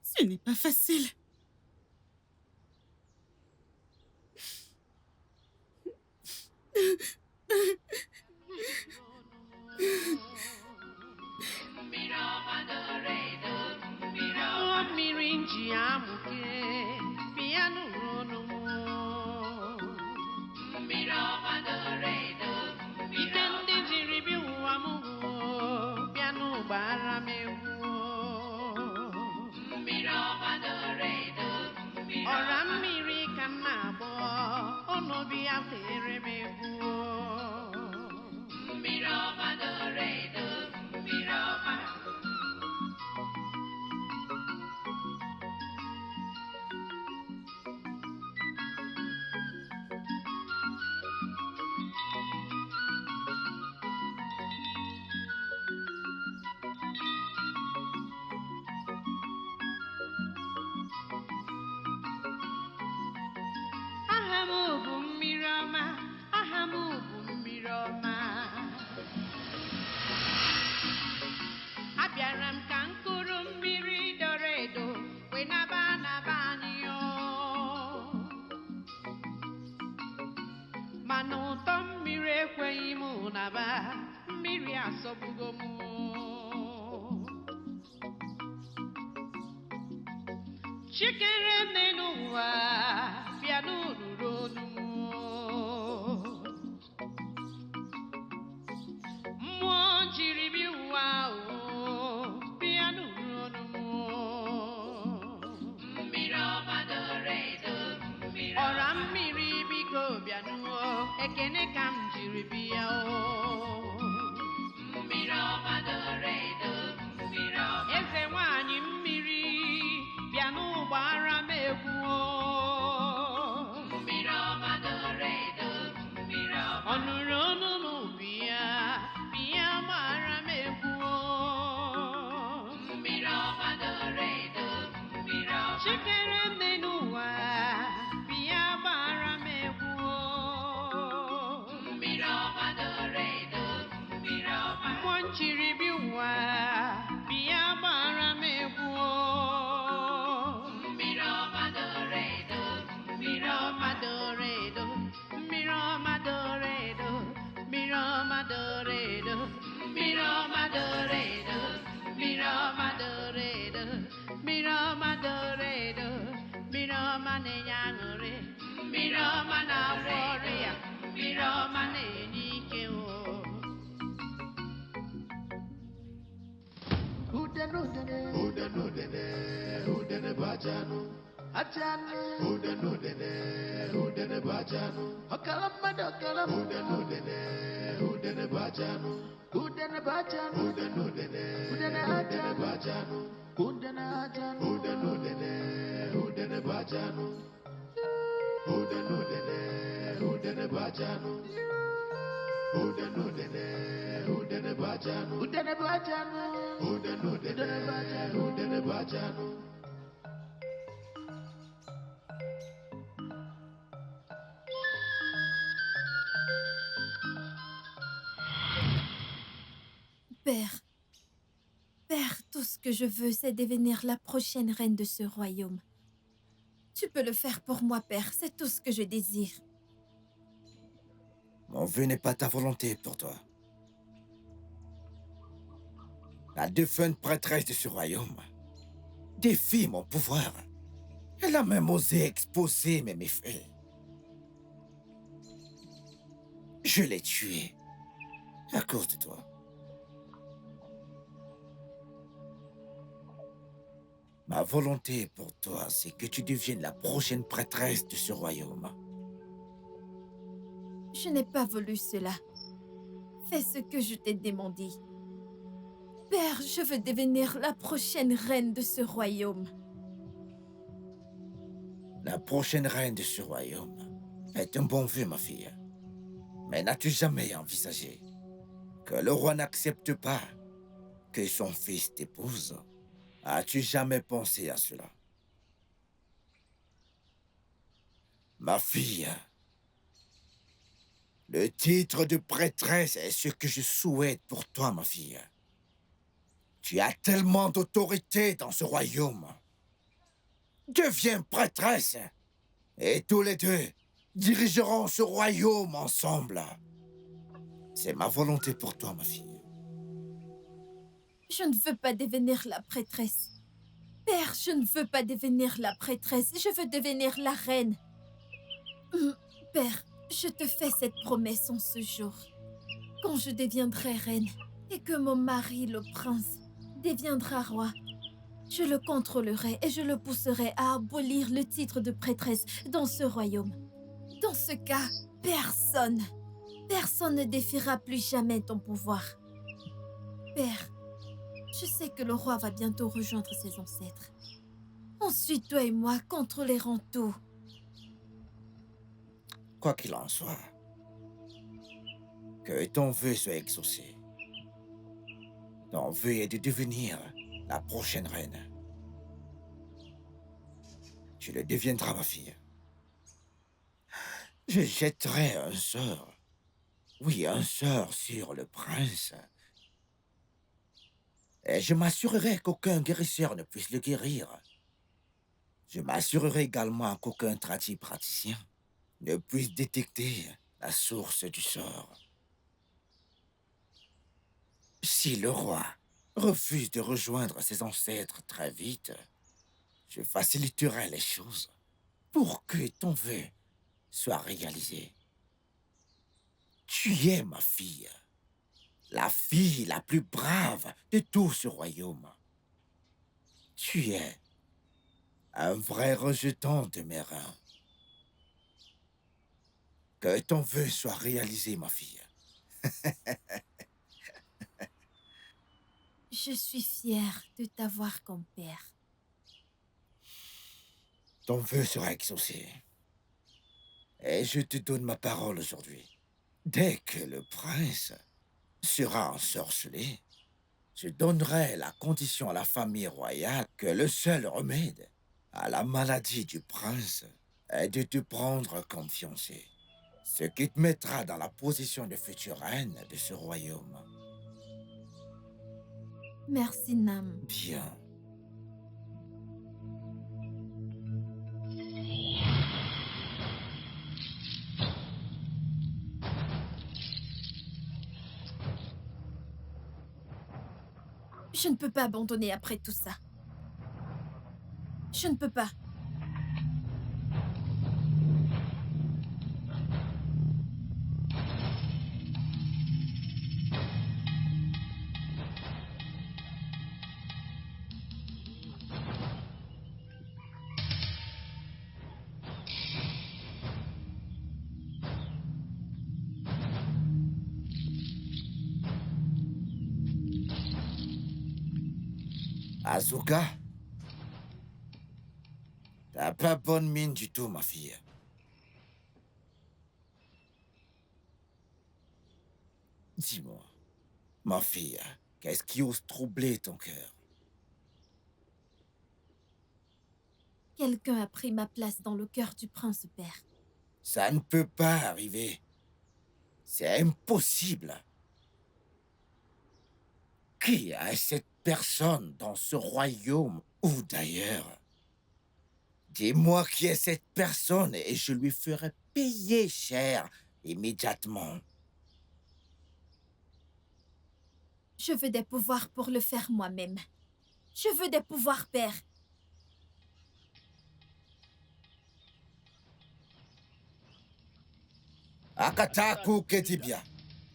Ce n'est pas facile. Mmiri nji amụke bịa n'ụlọ ike ndị jiri bịa ụwa m bịa n'ụgbara m egwu ọra mmiri ka m na-agbọ ọnọdụ ya tere m egwu aha m bụ mmiri ọma, aha m bụ mmiri ọma. Abịara m ka mkpụrụ mmiri doro edo wee naba anyị o. Mana ụtọ mmiri ekweghị m naba, mmiri asọgbugo m. Chikere nne n'ụwa bịa n'olulu onu m. Mmụọ jiri bịa ụwa o bịa n'olulu onu m. Ọra mmiri biko bịanụọ ekene ka m jiri bịa o. Eze nwanyị mmiri bịa n'ụgbara m egwu o. Ọ nụrụ ọnụ n'ubi ya bịa gbara m egwu o. Chikere nne n'ụwa bịa gbara m egwu o. Mmụọ nchiri bịa ụwa bịa gbara m egwu o. Mmiri ọma doro edo, mmiri ọma doro edo, mmiri ọma doro edo, mmiri ọma doro edo, mmiri ọma doro edo, mmiri ọma doro edo, mmiri ọma doro edo, mmiri ọma na-enye aṅụrị, mmiri ọma na-agwọ ọrịa, mmiri ọma na-enye ike o. Udene bajanu, Ajanu, udene bajanu, ọkalammadụ ọkalam, udene bajanu, udene bajanu, udene ajanu, bajanu, udene ajanu, udene bajanu, udene bajanu, udene bajanu, udene bajanu, udene bajanu. Père, tout ce que je veux, c'est devenir la prochaine reine de ce royaume. Tu peux le faire pour moi, Père, c'est tout ce que je désire. Mon vœu n'est pas ta volonté pour toi. La défunte prêtresse de ce royaume défie mon pouvoir. Elle a même osé exposer mes méfaits. Je l'ai tué. À cause de toi. Ma volonté pour toi, c'est que tu deviennes la prochaine prêtresse de ce royaume. Je n'ai pas voulu cela. Fais ce que je t'ai demandé. Père, je veux devenir la prochaine reine de ce royaume. La prochaine reine de ce royaume est un bon vœu, ma fille. Mais n'as-tu jamais envisagé que le roi n'accepte pas que son fils t'épouse? As-tu jamais pensé à cela? Ma fille, le titre de prêtresse est ce que je souhaite pour toi, ma fille. Tu as tellement d'autorité dans ce royaume. Deviens prêtresse et tous les deux dirigeront ce royaume ensemble. C'est ma volonté pour toi, ma fille. Je ne veux pas devenir la prêtresse. Père, je ne veux pas devenir la prêtresse. Je veux devenir la reine. Père, je te fais cette promesse en ce jour. Quand je deviendrai reine et que mon mari, le prince, deviendra roi, je le contrôlerai et je le pousserai à abolir le titre de prêtresse dans ce royaume. Dans ce cas, personne ne défiera plus jamais ton pouvoir. Père, je sais que le roi va bientôt rejoindre ses ancêtres. Ensuite, toi et moi contrôlerons tout. Quoi qu'il en soit, que ton vœu soit exaucé. Ton vœu est de devenir la prochaine reine. Tu le deviendras, ma fille. Je jetterai un sort. Oui, un sort sur le prince. Et je m'assurerai qu'aucun guérisseur ne puisse le guérir. Je m'assurerai également qu'aucun praticien ne puisse détecter la source du sort. Si le roi refuse de rejoindre ses ancêtres très vite, je faciliterai les choses pour que ton vœu soit réalisé. Tu es ma fille, la fille la plus brave de tout ce royaume. Tu es un vrai rejeton de mes reins. Que ton vœu soit réalisé, ma fille. Je suis fière de t'avoir comme père. Ton vœu sera exaucé. Et je te donne ma parole aujourd'hui. Dès que le prince sera ensorcelé, je donnerai la condition à la famille royale que le seul remède à la maladie du prince est de te prendre comme fiancée. Ce qui te mettra dans la position de future reine de ce royaume. Merci, Nam. Bien. Je ne peux pas abandonner après tout ça. Je ne peux pas. Asuka, t'as pas bonne mine du tout, ma fille. Dis-moi, ma fille, qu'est-ce qui ose troubler ton cœur? Quelqu'un a pris ma place dans le cœur du prince, père. Ça ne peut pas arriver. C'est impossible. Qui est cette personne dans ce royaume ou d'ailleurs? Dis-moi qui est cette personne et je lui ferai payer cher immédiatement. Je veux des pouvoirs pour le faire moi-même. Je veux des pouvoirs, père. Akataku ketibia.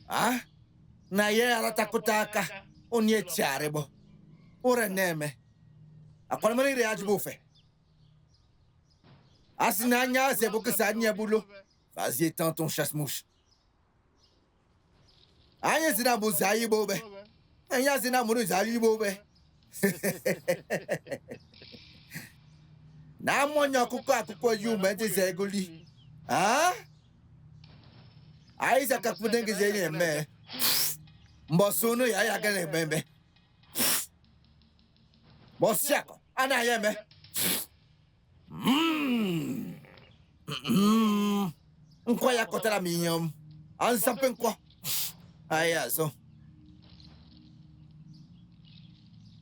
Ah? Na ye aratakutaka. Onye tiarebo. Ora neme. Akwana mari reaji bofe. Asinanya c'est pour que ça n'y a boulot. Vas-y, étends ton chasse-mouche. Anya zina buzayi bobe. Anya zina muru zayi bobe. Na monya kuko yume de zeguli. Ah? Aiza kakudenge zenye me. Mbosono ya gane bembe. Bosiako, ana yeme. Nkwa ya kotela minyom. Ansampe nkwa. Ayazo.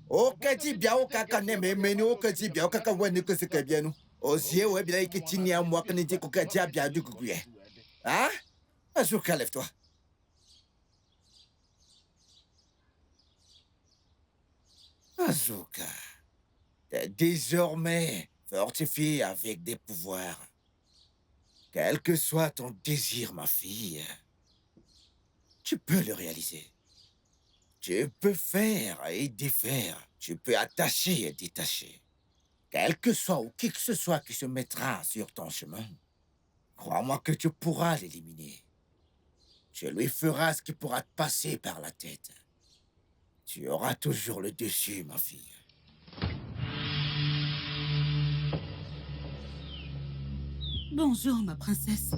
Okati bia okaka neme meni okati bia okaka wani ko seke bia nu. Ozie we bia ikitini amwa kani ti kokati bia du kukuye. Hein? Azuka, lève-toi. Azuka, t'es désormais fortifié avec des pouvoirs. Quel que soit ton désir, ma fille, tu peux le réaliser. Tu peux faire et défaire. Tu peux attacher et détacher. Quel que soit ou qui que ce soit qui se mettra sur ton chemin, crois-moi que tu pourras l'éliminer. Tu lui feras ce qui pourra te passer par la tête. Tu auras toujours le dessus, ma fille. Bonjour, ma princesse.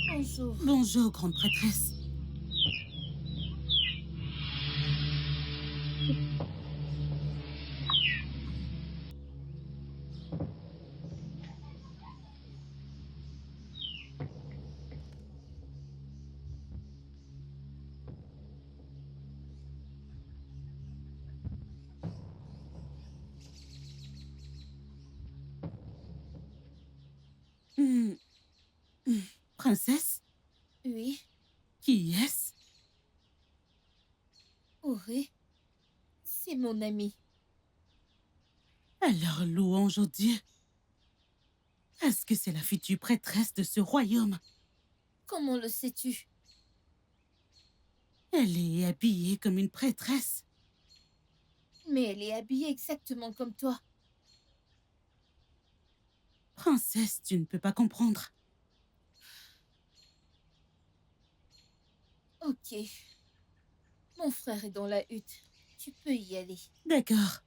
Bonjour. Bonjour, grande prêtresse. Princesse? Oui. Qui est-ce? Auré, c'est mon ami. Alors, louange au Dieu. Est-ce que c'est la future prêtresse de ce royaume? Comment le sais-tu? Elle est habillée comme une prêtresse. Mais elle est habillée exactement comme toi. Princesse, tu ne peux pas comprendre. Ok. Mon frère est dans la hutte. Tu peux y aller. D'accord.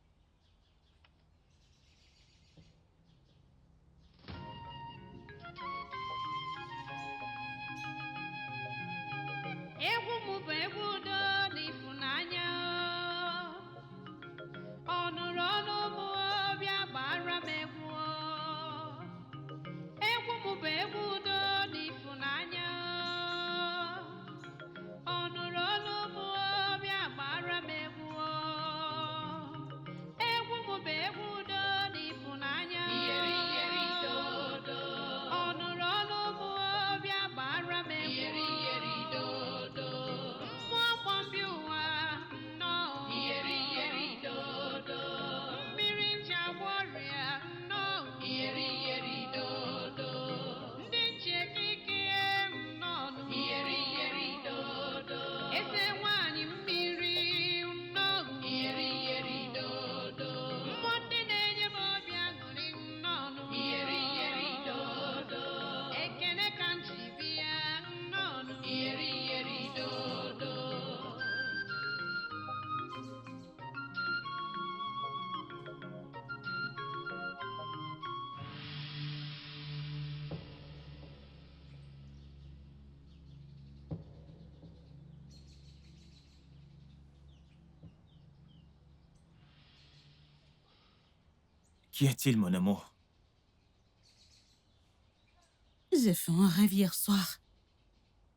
Qu'y a-t-il, mon amour? J'ai fait un rêve hier soir.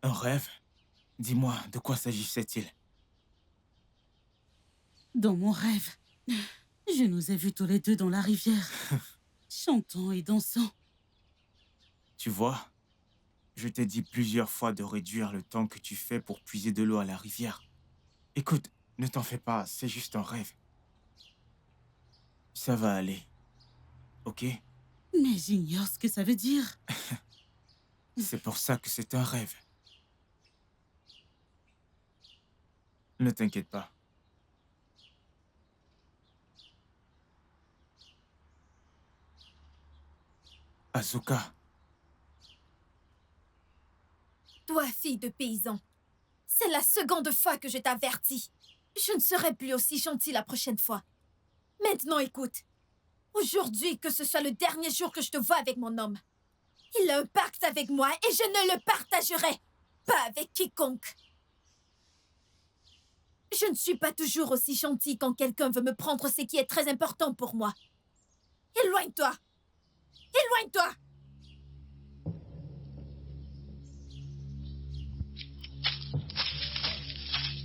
Un rêve? Dis-moi, de quoi s'agissait-il? Dans mon rêve, je nous ai vus tous les deux dans la rivière, chantant et dansant. Tu vois, je t'ai dit plusieurs fois de réduire le temps que tu fais pour puiser de l'eau à la rivière. Écoute, ne t'en fais pas, c'est juste un rêve. Ça va aller. Ok? Mais j'ignore ce que ça veut dire. C'est pour ça que c'est un rêve. Ne t'inquiète pas. Asuka, Toi, fille de paysan, c'est la seconde fois que je t'avertis. Je ne serai plus aussi gentille la prochaine fois. Maintenant, écoute. Aujourd'hui, que ce soit le dernier jour que je te vois avec mon homme. Il a un pacte avec moi et je ne le partagerai pas avec quiconque. Je ne suis pas toujours aussi gentille quand quelqu'un veut me prendre ce qui est très important pour moi. Éloigne-toi! Éloigne-toi!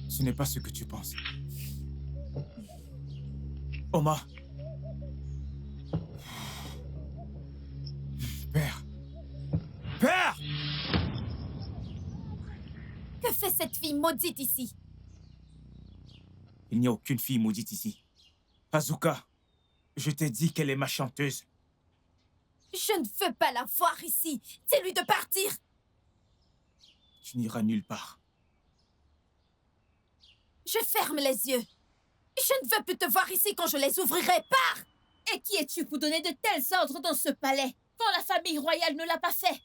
ce n'est pas ce que tu penses. Oma. Père. Père! Que fait cette fille maudite ici? Il n'y a aucune fille maudite ici. Asuka, je t'ai dit qu'elle est ma chanteuse. Je ne veux pas la voir ici. Dis-lui de partir. Tu n'iras nulle part. Je ferme les yeux. Je ne veux plus te voir ici quand je les ouvrirai. Pars! Et qui es-tu pour donner de tels ordres dans ce palais, quand la famille royale ne l'a pas fait?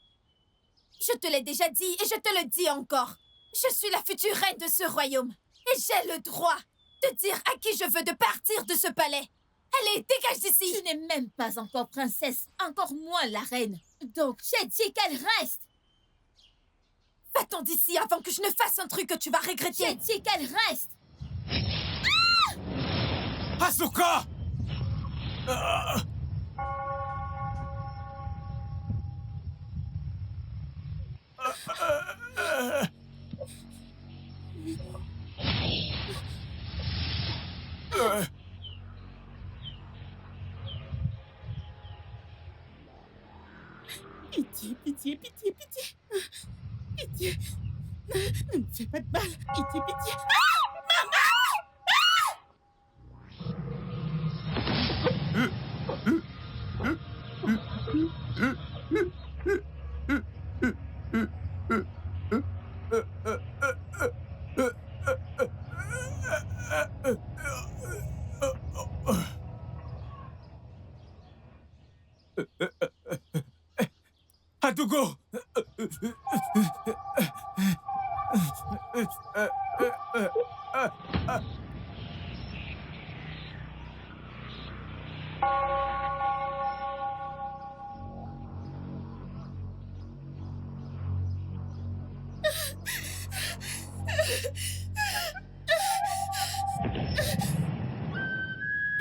Je te l'ai déjà dit et je te le dis encore. Je suis la future reine de ce royaume. Et j'ai le droit de dire à qui je veux de partir de ce palais. Allez, dégage d'ici! Tu n'es même pas encore princesse, encore moins la reine. Donc, j'ai dit qu'elle reste. Va-t'en d'ici avant que je ne fasse un truc que tu vas regretter. J'ai dit qu'elle reste. Asuka! Pitié, pitié, pitié, pitié. Pitié. Ne me fais pas de mal. Pitié, pitié. Hadogo!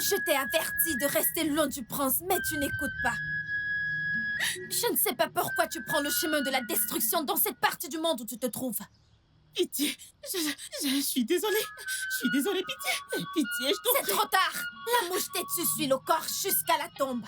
Je t'ai averti de rester loin du prince, mais tu n'écoutes pas. Je ne sais pas pourquoi tu prends le chemin de la destruction dans cette partie du monde où tu te trouves. Pitié. Je suis désolée. Je suis désolée, pitié. Pitié, je t'en C'est prie. trop tard. La mouche têtue suit le corps jusqu'à la tombe.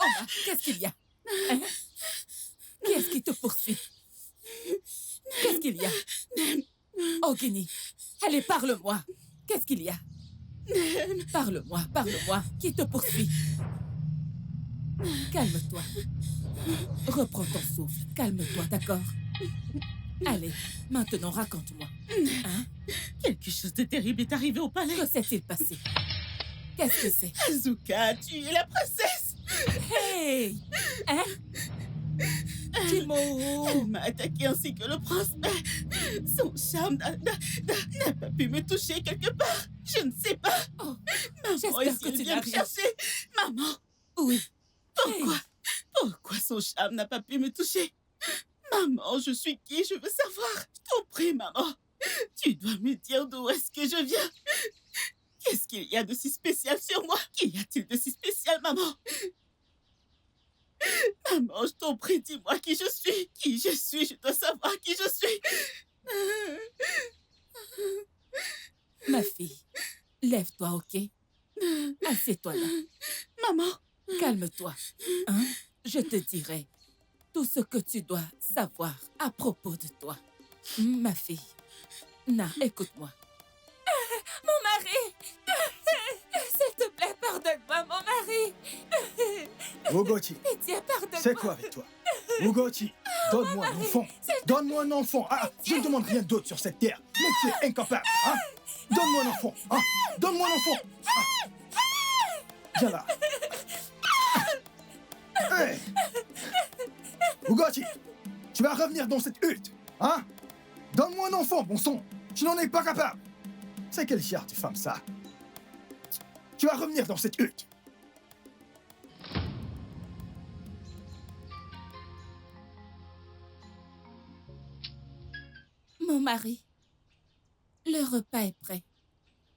Oma, qu'est-ce qu'il y a? Hein? Qui est-ce qui te poursuit? Qu'est-ce qu'il y a? Oh, Guinée, allez, parle-moi. Qu'est-ce qu'il y a? Parle-moi, parle-moi. Qui te poursuit? Calme-toi. Reprends ton souffle. Calme-toi, d'accord? Allez, maintenant raconte-moi. Hein? Quelque chose de terrible est arrivé au palais. Que s'est-il passé? Qu'est-ce que c'est? Asuka, tu es la princesse. Hey! Hein? Timo! Elle m'a attaqué ainsi que le prince, mais son charme n'a pas pu me toucher quelque part. Je ne sais pas. Oh, maman, j'espère est-ce que qu'il tu vient n'as me rien. chercher? Maman, Oui. pourquoi? Pourquoi son charme n'a pas pu me toucher? Maman, je suis qui? Je veux savoir. Je t'en prie, maman. Tu dois me dire d'où est-ce que je viens. Qu'est-ce qu'il y a de si spécial sur moi? Qu'y a-t-il de si spécial, maman? Maman, je t'en prie, dis-moi qui je suis. Qui je suis, je dois savoir qui je suis. Ma fille, lève-toi, ok? Assieds-toi là. Maman. Calme-toi. Hein? Je te dirai tout ce que tu dois savoir à propos de toi. Ma fille. Na, écoute-moi. Mon mari! S'il te plaît, pardonne-moi, mon mari! Ugoti, Pitié, pardonne-moi! c'est quoi avec toi? Ugoti, donne-moi un enfant! Donne-moi un enfant! Ah, je ne demande rien d'autre sur cette terre, mais tu es incapable, hein? Donne-moi un enfant! Hein? Donne-moi un enfant! Ah. Viens là! Hey! Ugoti, tu vas revenir dans cette hutte, hein? Donne-moi un enfant, bon sang! Tu n'en es pas capable! C'est quel genre de femme, ça? Tu vas revenir dans cette hutte! Mon mari, le repas est prêt.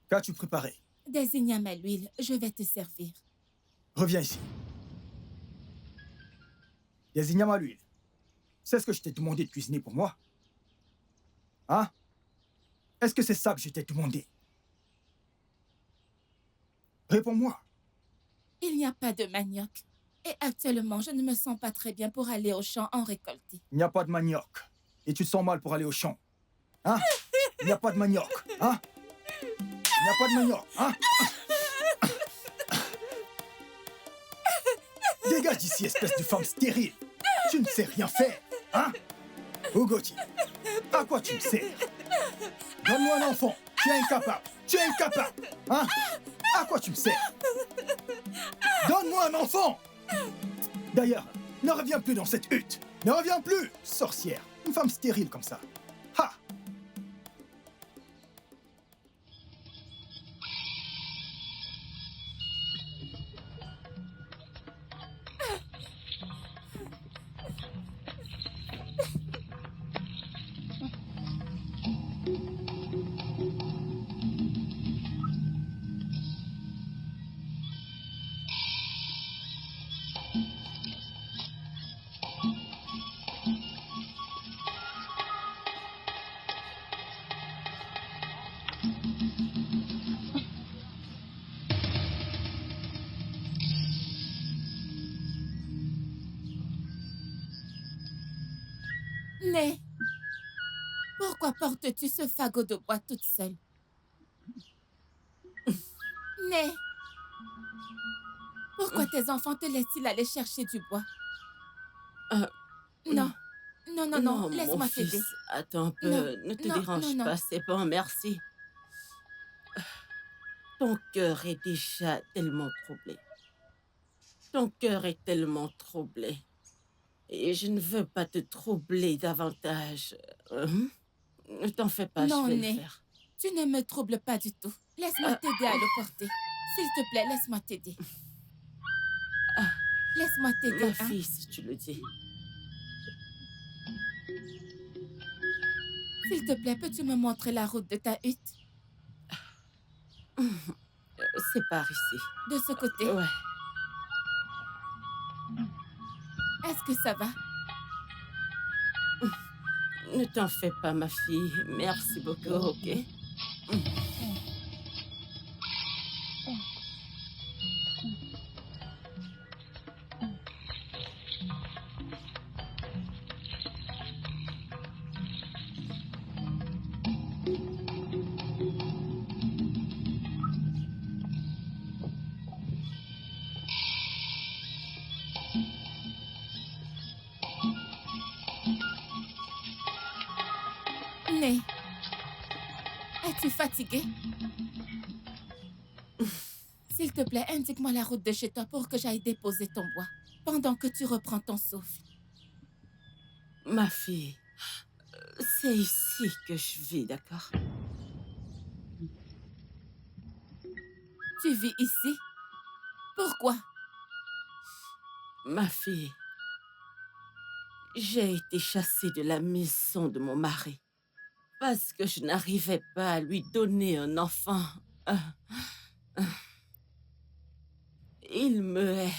Qu'as-tu préparé? Des ignames à l'huile, je vais te servir. Reviens ici. Des ignames à l'huile. C'est ce que je t'ai demandé de cuisiner pour moi? Hein? Est-ce que c'est ça que je t'ai demandé? Réponds-moi. Il n'y a pas de manioc. Et actuellement, je ne me sens pas très bien pour aller au champ en récolter. Il n'y a pas de manioc. Et tu te sens mal pour aller au champ. Hein? Il n'y a pas de manioc. Hein? Il n'y a pas de manioc. Hein? Dégage d'ici, espèce de femme stérile. Tu ne sais rien faire. Hein? Ugoti, à quoi tu me sers? Donne-moi un enfant. Tu es incapable. Tu es incapable. Hein? À quoi tu me sers? Donne-moi un enfant! D'ailleurs, ne reviens plus dans cette hutte. Ne reviens plus, sorcière. Une femme stérile comme ça. Ha! Né, pourquoi portes-tu ce fagot de bois toute seule? Né, pourquoi tes enfants te laissent-ils aller chercher du bois? Non, non, non, non, laisse-moi mon t'aider. fils, attends un peu, Non, ne te non, dérange non, non. pas, c'est bon, merci. Ton cœur est déjà tellement troublé. Ton cœur est tellement troublé. Et je ne veux pas te troubler davantage. Ne t'en fais pas, Non, je vais Né, le faire. tu ne me troubles pas du tout. Laisse-moi t'aider à le porter. S'il te plaît, laisse-moi t'aider. Laisse-moi t'aider, Ma hein. fille, si tu le dis. S'il te plaît, peux-tu me montrer la route de ta hutte? C'est par ici. De ce côté? Ouais. Est-ce que ça va? Ne t'en fais pas, ma fille. Merci beaucoup, ok? Né, es-tu fatigué? S'il te plaît, indique-moi la route de chez toi pour que j'aille déposer ton bois, pendant que tu reprends ton souffle. Ma fille, c'est ici que je vis, d'accord? Tu vis ici? Pourquoi? Ma fille, j'ai été chassée de la maison de mon mari parce que je n'arrivais pas à lui donner un enfant. Il me hait.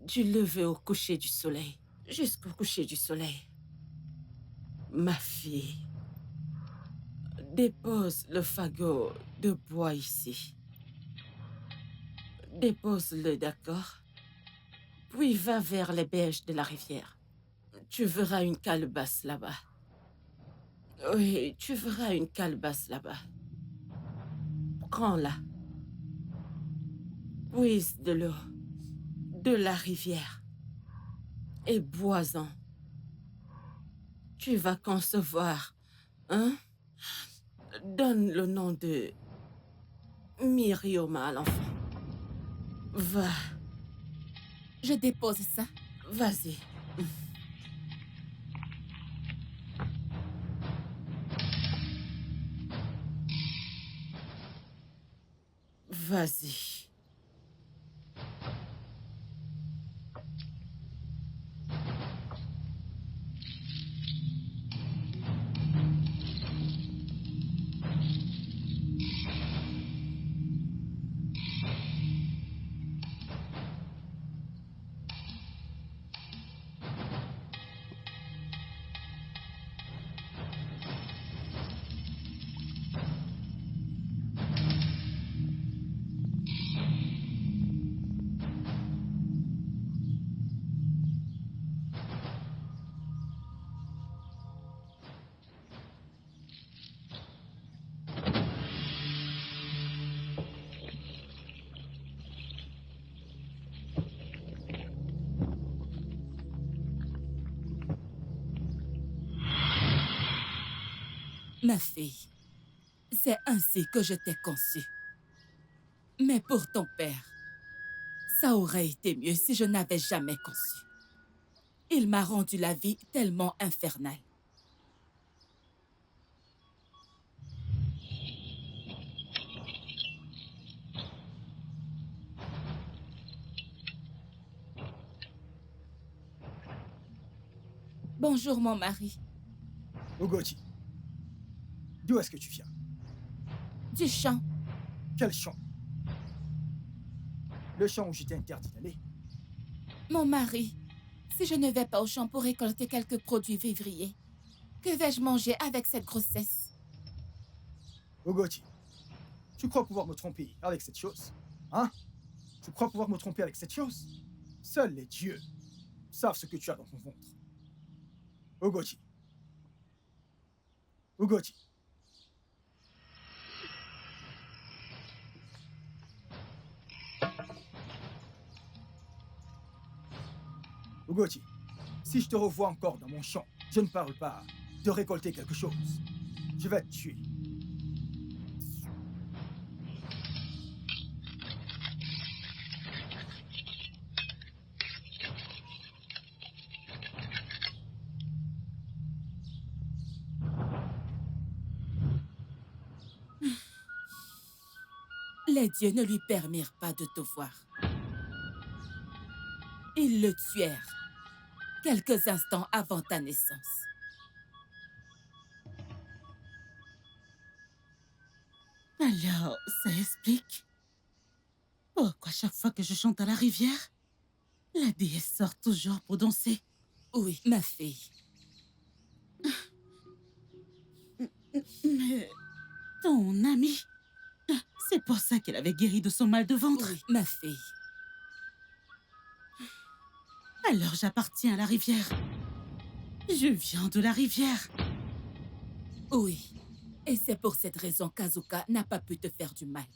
Du lever au coucher du soleil, jusqu'au coucher du soleil. Ma fille, dépose le fagot de bois ici. Dépose-le, d'accord? Puis va vers les berges de la rivière. Tu verras une calebasse là-bas. Oui, tu verras une calebasse là-bas. Prends-la. Puise de l'eau de la rivière et bois-en. Tu vas concevoir, hein? Donne le nom de Myrioma à l'enfant. Va. Je dépose ça. Vas-y. Vas-y. Ma fille, c'est ainsi que je t'ai conçue. Mais pour ton père, ça aurait été mieux si je n'avais jamais conçu. Il m'a rendu la vie tellement infernale. Bonjour, mon mari. Ogoti, d'où est-ce que tu viens? Du champ. Quel champ? Le champ où je t'ai interdit d'aller. Mon mari, si je ne vais pas au champ pour récolter quelques produits vivriers, que vais-je manger avec cette grossesse? Ogoti, tu crois pouvoir me tromper avec cette chose? Hein? Tu crois pouvoir me tromper avec cette chose? Seuls les dieux savent ce que tu as dans ton ventre. Ogoti. Ogoti. Ogoti, si je te revois encore dans mon champ, je ne parle pas de récolter quelque chose. Je vais te tuer. Les dieux ne lui permirent pas de te voir. Ils le tuèrent quelques instants avant ta naissance. Alors, ça explique pourquoi chaque fois que je chante à la rivière, la déesse sort toujours pour danser. Oui, ma fille. Mais ton amie, c'est pour ça qu'elle avait guéri de son mal de ventre. Oui, ma fille. Alors j'appartiens à la rivière. Je viens de la rivière. Oui. Et c'est pour cette raison qu'Azuka n'a pas pu te faire du mal.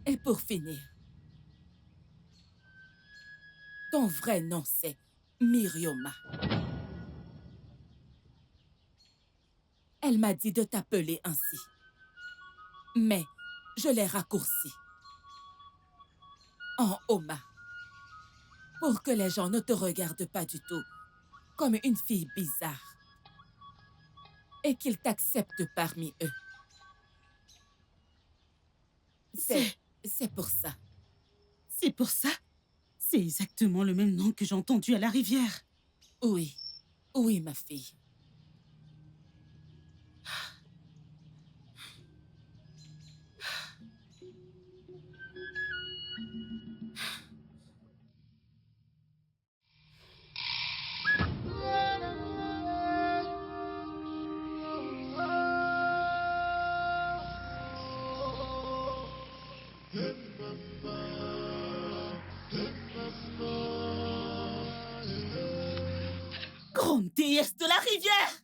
Et pour finir, ton vrai nom c'est Myrioma. Elle m'a dit de t'appeler ainsi. Mais je l'ai raccourci en Oma. Pour que les gens ne te regardent pas du tout comme une fille bizarre. Et qu'ils t'acceptent parmi eux. C'est pour ça. C'est pour ça? C'est exactement le même nom que j'ai entendu à la rivière. Oui. Oui, ma fille. Grande déesse de la rivière,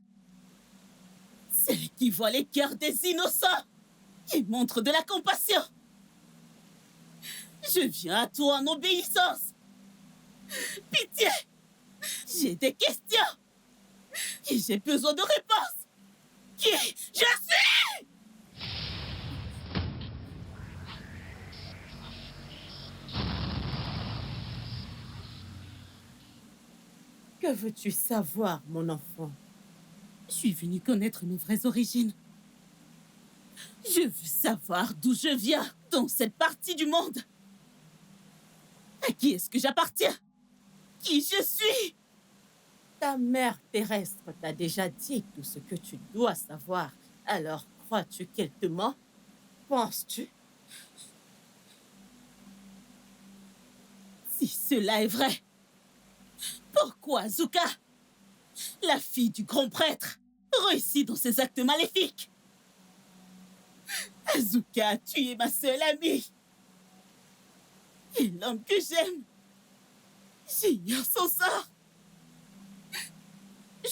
celle qui voit les cœurs des innocents et montre de la compassion, je viens à toi en obéissance. Pitié, j'ai des questions et j'ai besoin de réponses. Qui je suis? Que veux-tu savoir, mon enfant? Je suis venue connaître mes vraies origines. Je veux savoir d'où je viens dans cette partie du monde. À qui est-ce que j'appartiens? Qui je suis? Ta mère terrestre t'a déjà dit tout ce que tu dois savoir. Alors, crois-tu qu'elle te ment? Penses-tu? Si cela est vrai, pourquoi Azuka, la fille du grand prêtre, réussit dans ses actes maléfiques? Azuka a tué ma seule amie. Et l'homme que j'aime, j'ignore son sort.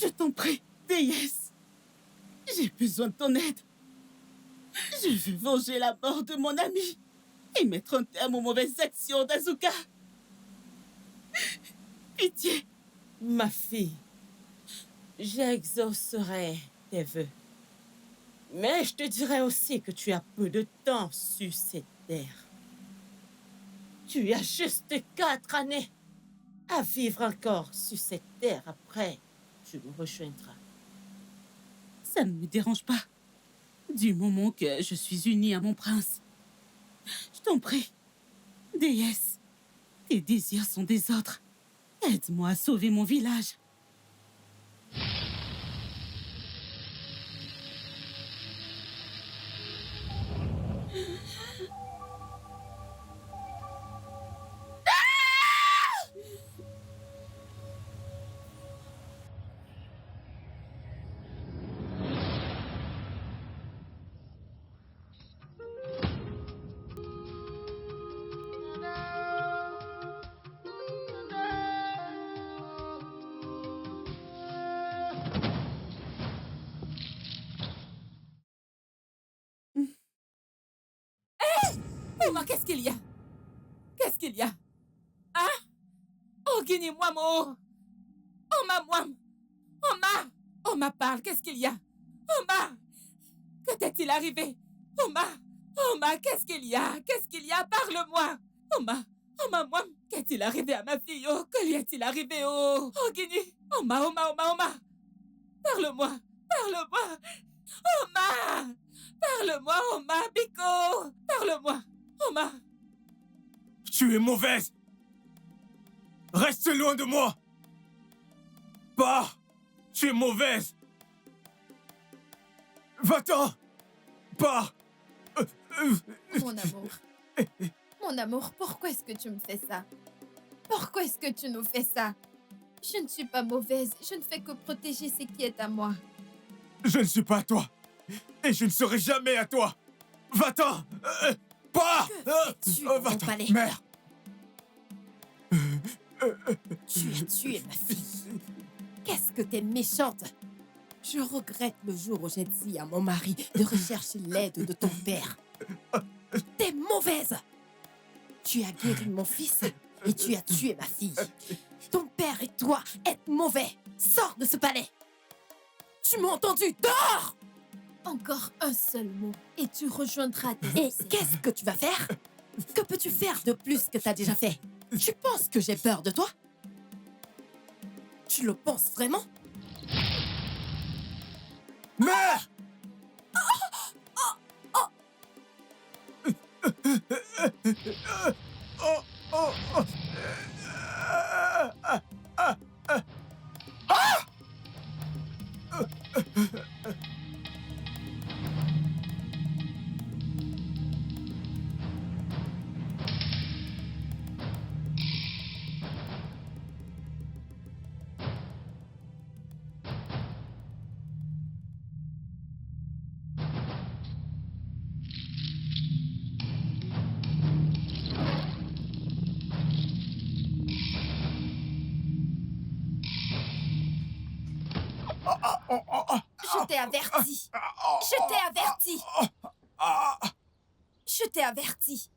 Je t'en prie, déesse, j'ai besoin de ton aide. Je veux venger la mort de mon ami et mettre un terme aux mauvaises actions d'Azuka. Pitié. Ma fille, j'exaucerai tes vœux. Mais je te dirai aussi que tu as peu de temps sur cette terre. Tu as juste 4 années à vivre encore sur cette terre. Après, tu me rejoindras. Ça ne me dérange pas. Du moment que je suis unie à mon prince. Je t'en prie, déesse, tes désirs sont des autres. Aide-moi à sauver mon village. Oma, qu'est-ce qu'il y a? Qu'est-ce qu'il y a? Hein? Oh, Guinée, moi, mon... Oma, moi... Oma! Oma, parle, qu'est-ce qu'il y a? Oma! Que t'est-il arrivé? Oma! Oma, qu'est-ce qu'il y a? Qu'est-ce qu'il y a? Parle-moi! Oma! Oma, moi... Qu'est-il arrivé à ma fille? Oh, que lui est-il arrivé? Oh! Oh, Guinée! Oma! Parle-moi! Parle-moi! Oma! Parle-moi, Oma! Biko! Parle-moi! Oma! Tu es mauvaise! Reste loin de moi! Pars! Tu es mauvaise! Va-t'en! Pars! Mon amour. Mon amour, pourquoi est-ce que tu me fais ça? Pourquoi est-ce que tu nous fais ça? Je ne suis pas mauvaise. Je ne fais que protéger ce qui est à moi. Je ne suis pas à toi! Et je ne serai jamais à toi! Va-t'en! Pars! Tu es Va-t'en! palais. Mère! Tu as tué ma fille. Qu'est-ce que t'es méchante? Je regrette le jour où j'ai dit à mon mari de rechercher l'aide de ton père. T'es mauvaise! Tu as guéri mon fils et tu as tué ma fille. Ton père et toi êtes mauvais. Sors de ce palais! Tu m'as entendu? Dors! Encore un seul mot et tu rejoindras tes... Et qu'est-ce que tu vas faire? Que peux-tu faire de plus que t'as déjà fait? Tu penses que j'ai peur de toi? Tu le penses vraiment? Mère! Je t'ai averti. Je t'ai averti. Je t'ai averti.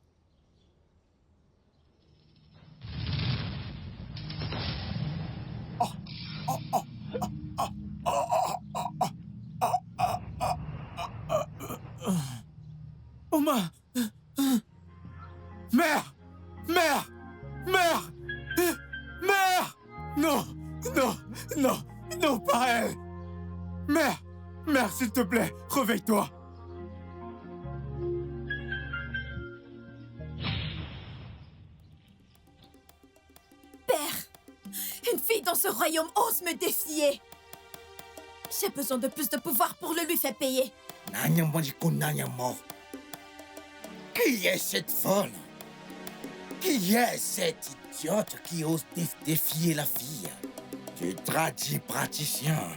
Oma! Mère! Mère! Mère! Mère! Non! Non! Non! Non, pas elle! Mère! Mère, s'il te plaît, réveille-toi! Père, une fille dans ce royaume ose me défier. J'ai besoin de plus de pouvoir pour le lui faire payer. Qui est cette folle? Qui est cette idiote qui ose défier la fille? Tu tradis praticien,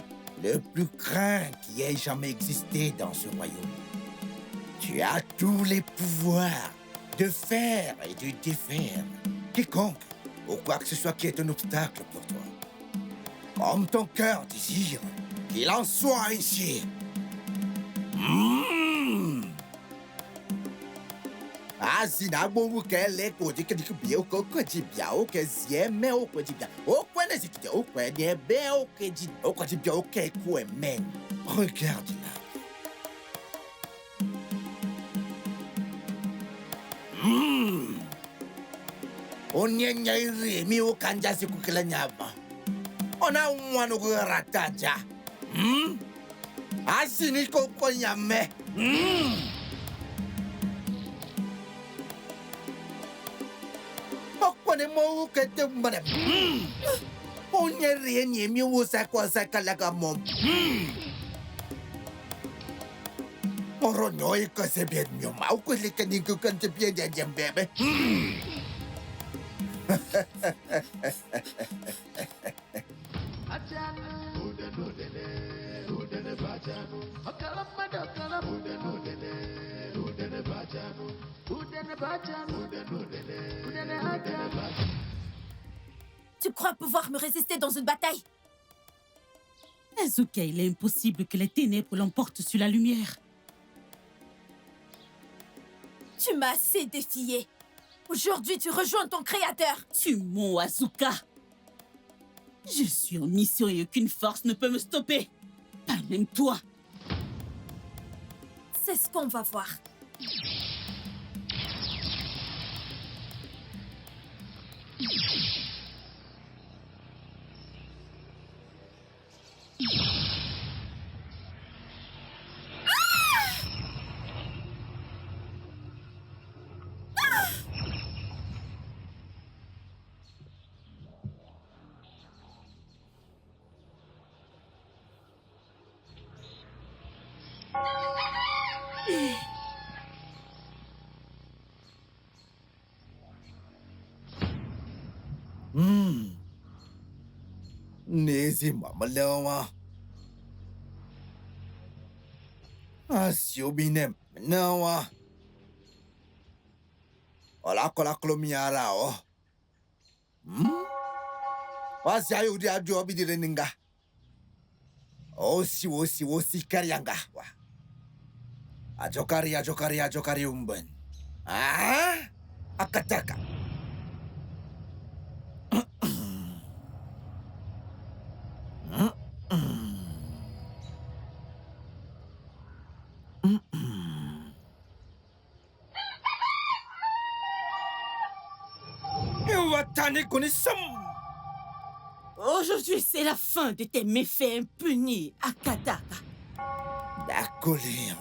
le plus craint qui ait jamais existé dans ce royaume. Tu as tous les pouvoirs de faire et de défaire quiconque ou quoi que ce soit qui est un obstacle pour toi. Comme ton cœur désire, qu'il en soit ainsi. Asina bomu kele ko dike bi o ko di bia o ke zie me o ko di bia o ko ne zikite o ko ne be o ke di o ko di bia o ke ko men. Regarde là. Onyenya iri mi o kanja siku kila nyama. Ona umwano ko rataja. Asini ko ko nyame. Okwane mo kete mbare. Onye rieni mi usa kwa sakalaga mom. Oro noi ko se bien mi ma ko le kani ko kan te bien de bebe. Tu crois pouvoir me résister dans une bataille? Azuka, il est impossible que les ténèbres l'emportent sur la lumière. Tu m'as assez défié. Aujourd'hui, tu rejoins ton créateur. Tu mens, Azuka. Je suis en mission et aucune force ne peut me stopper. Pas même toi. C'est ce qu'on va voir. Nezi mama lewa. Asiobinem nawa. Ola kola klomiara o. Wasi ayo di ajo bidire ninga. Osi karyanga. Ajokari umben. Akataka. Aujourd'hui, c'est la fin de tes méfaits impunis, Akataka. La colère.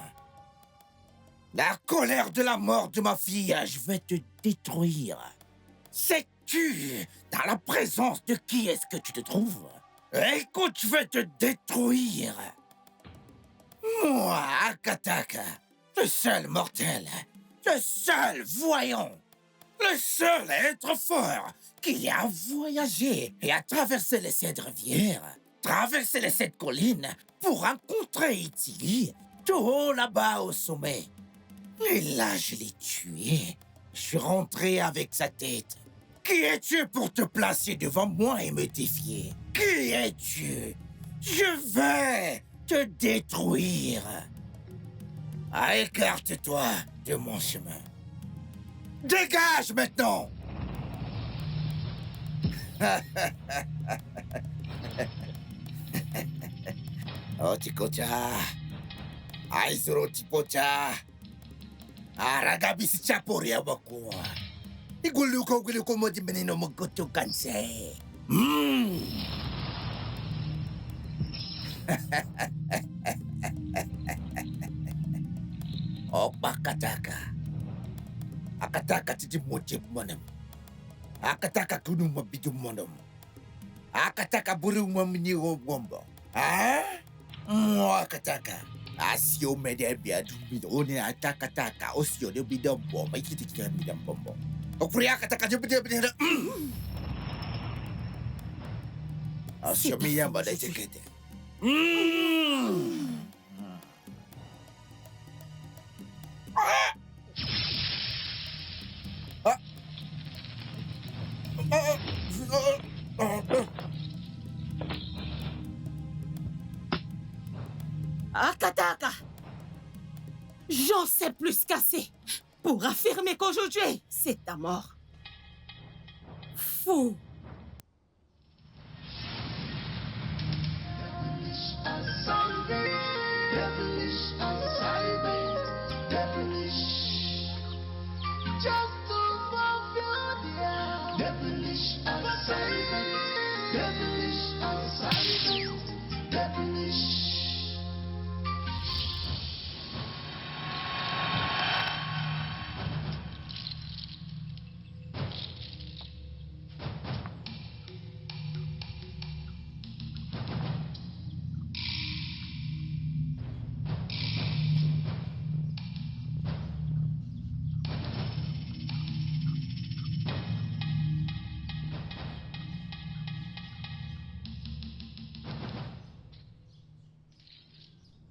La colère de la mort de ma fille, je vais te détruire. Sais-tu, dans la présence de qui est-ce que tu te trouves? Écoute, je vais te détruire. Moi, Akataka, le seul mortel, le seul voyant, le seul être fort qui a voyagé et a traversé les 7 rivières, traversé les 7 collines pour rencontrer Italy, tout haut là-bas au sommet. Et là, je l'ai tué. Je suis rentré avec sa tête. Qui es-tu pour te placer devant moi et me défier? Qui es-tu? Je vais te détruire. Ah, écarte-toi de mon chemin. Dégage maintenant. Oh, Tikocha. Aizuro Tipocha. Aragabisi Chaporia Bakua. Iguluko modi menino mogoto kanse. Oh, Bakataka. Akataka titi moje monam. Akataka kunu mabidu monam. Akataka buru mamini wombo. Ah? Akataka. Asio medebia dubido one atakataka osio de bidom bom. Ikiti kita bidom bombo. Okuri akataka jubide bide. Asio miyamba de tekete. Akataka! J'en sais plus qu'assez pour affirmer qu'aujourd'hui, c'est ta mort. Fou!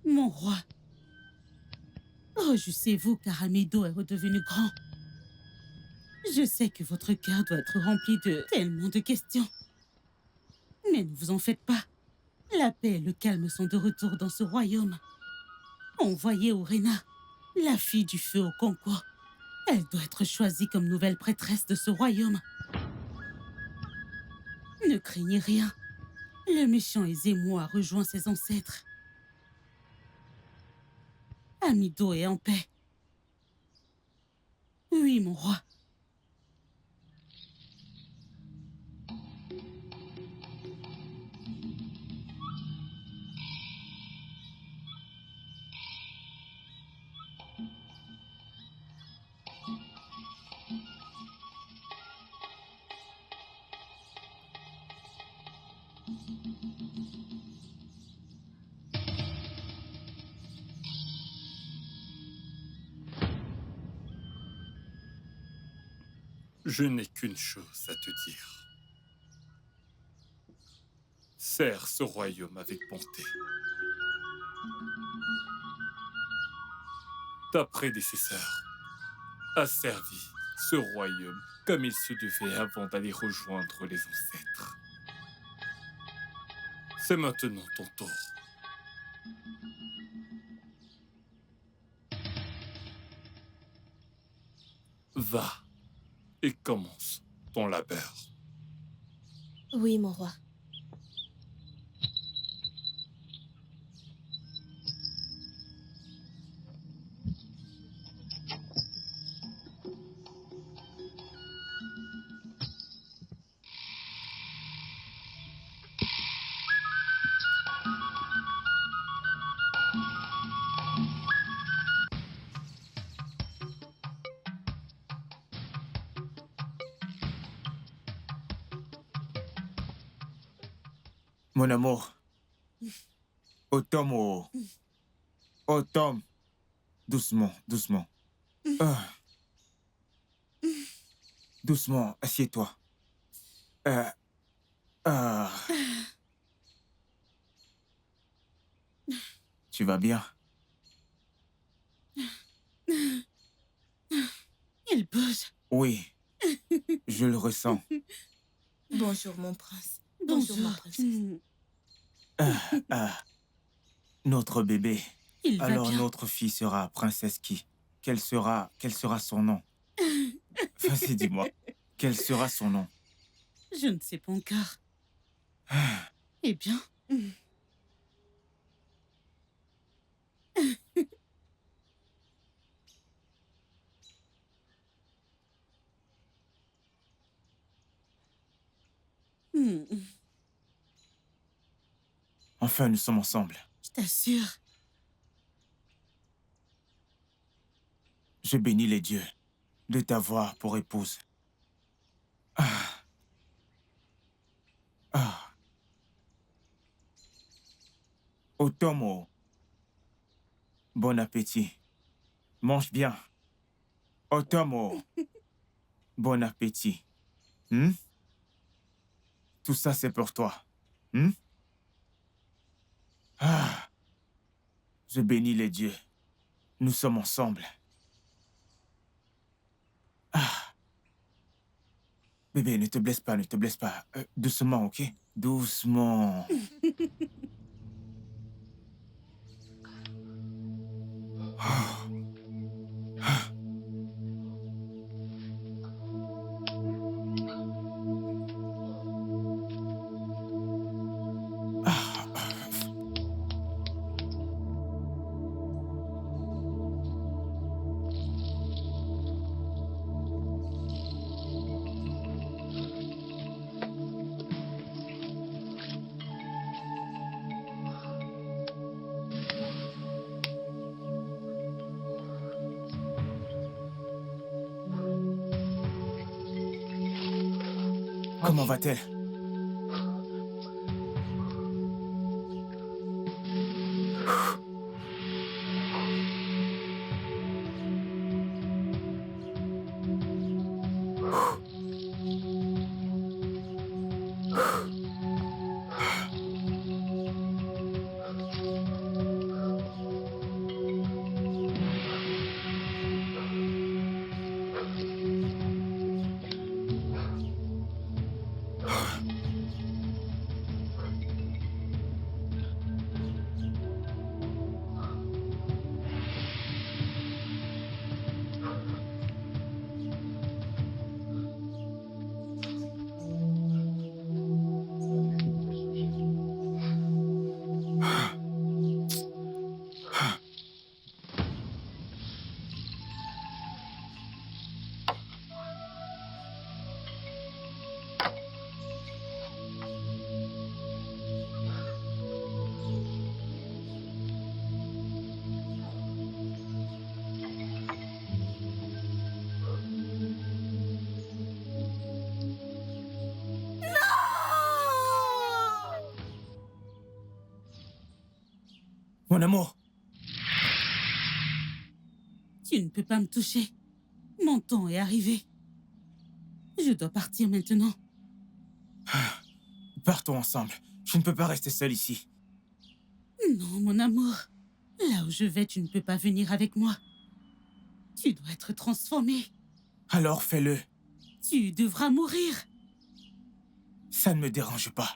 Mon roi, réjouissez-vous car Amido est redevenu grand. Je sais que votre cœur doit être rempli de tellement de questions. Mais ne vous en faites pas. La paix et le calme sont de retour dans ce royaume. Envoyez Orena, la fille du feu au Concours. Elle doit être choisie comme nouvelle prêtresse de ce royaume. Ne craignez rien. Le méchant Ezemo a rejoint ses ancêtres. Amido est en paix. Oui, mon roi. Je n'ai qu'une chose à te dire. Sers ce royaume avec bonté. Ta prédécesseur a servi ce royaume comme il se devait avant d'aller rejoindre les ancêtres. C'est maintenant ton tour. Va et commence ton labeur. Oui, mon roi. Mon amour. Otom, Otom. Doucement, doucement. Doucement, assieds-toi. Tu vas bien? Il bouge. Oui, je le ressens. Bonjour, mon prince. Bonjour. Bonjour, ma princesse. Notre bébé. Il va Alors bien. notre fille sera princesse qui? Quel sera son nom? Vas-y, dis-moi. Quel sera son nom? Je ne sais pas encore. Eh bien... Hmm, Enfin, nous sommes ensemble. je t'assure. Je bénis les dieux de t'avoir pour épouse. Otomo, bon appétit. Mange bien. Otomo, bon appétit. Tout ça, c'est pour toi. Je bénis les dieux. Nous sommes ensemble. Bébé, ne te blesse pas, ne te blesse pas. Doucement, ok? Doucement. Comment va-t-elle? Mon amour, Tu ne peux pas me toucher. Mon temps est arrivé. Je dois partir maintenant. partons ensemble. Je ne peux pas rester seul ici. Non, mon amour. Là où je vais, tu ne peux pas venir avec moi. Tu dois être transformé. Alors fais-le. Tu devras mourir. Ça ne me dérange pas.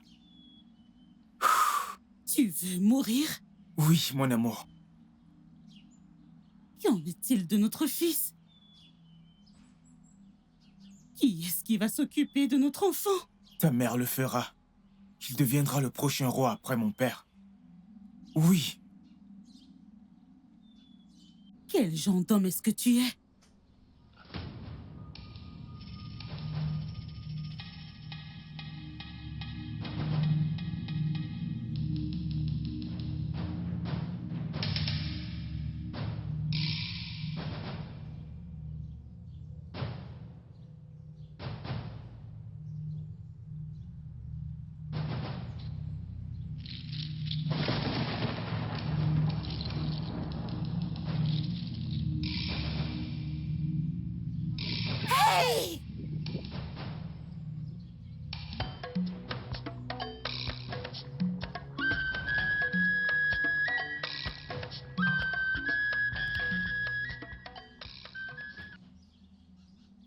Tu veux mourir? Oui, mon amour. Qu'en est-il de notre fils? Qui est-ce qui va s'occuper de notre enfant? Ta mère le fera. Il deviendra le prochain roi après mon père. Oui. Quel genre d'homme est-ce que tu es?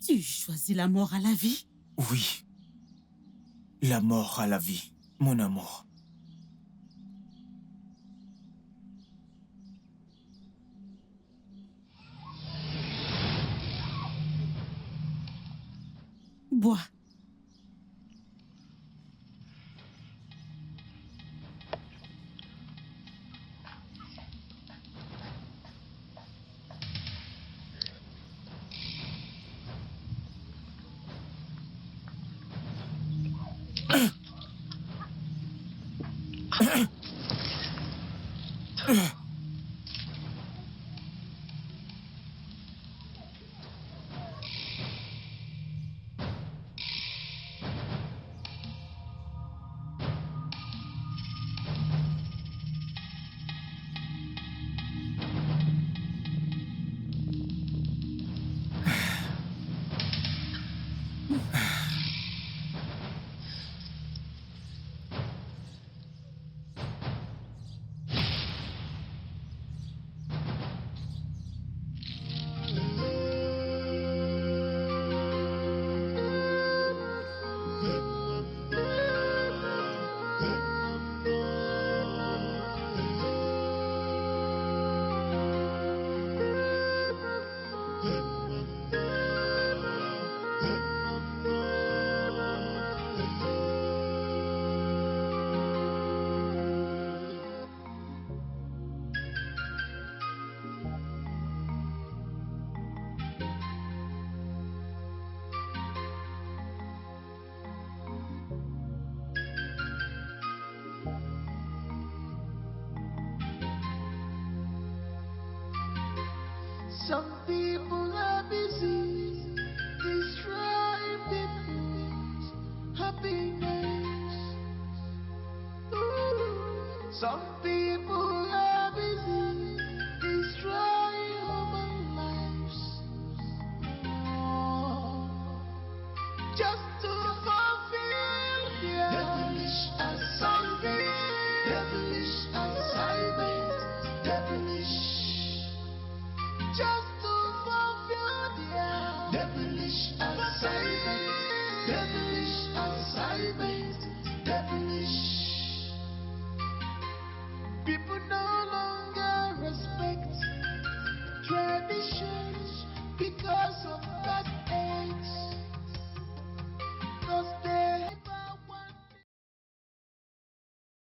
Tu choisis la mort à la vie? Oui. La mort à la vie, mon amour. Bois. Some people are busy destroying people's happiness. Some people are busy destroying human lives. Just to fulfill their devilish assignment. Devilish assignment. Devilish. Just to fulfill their devilish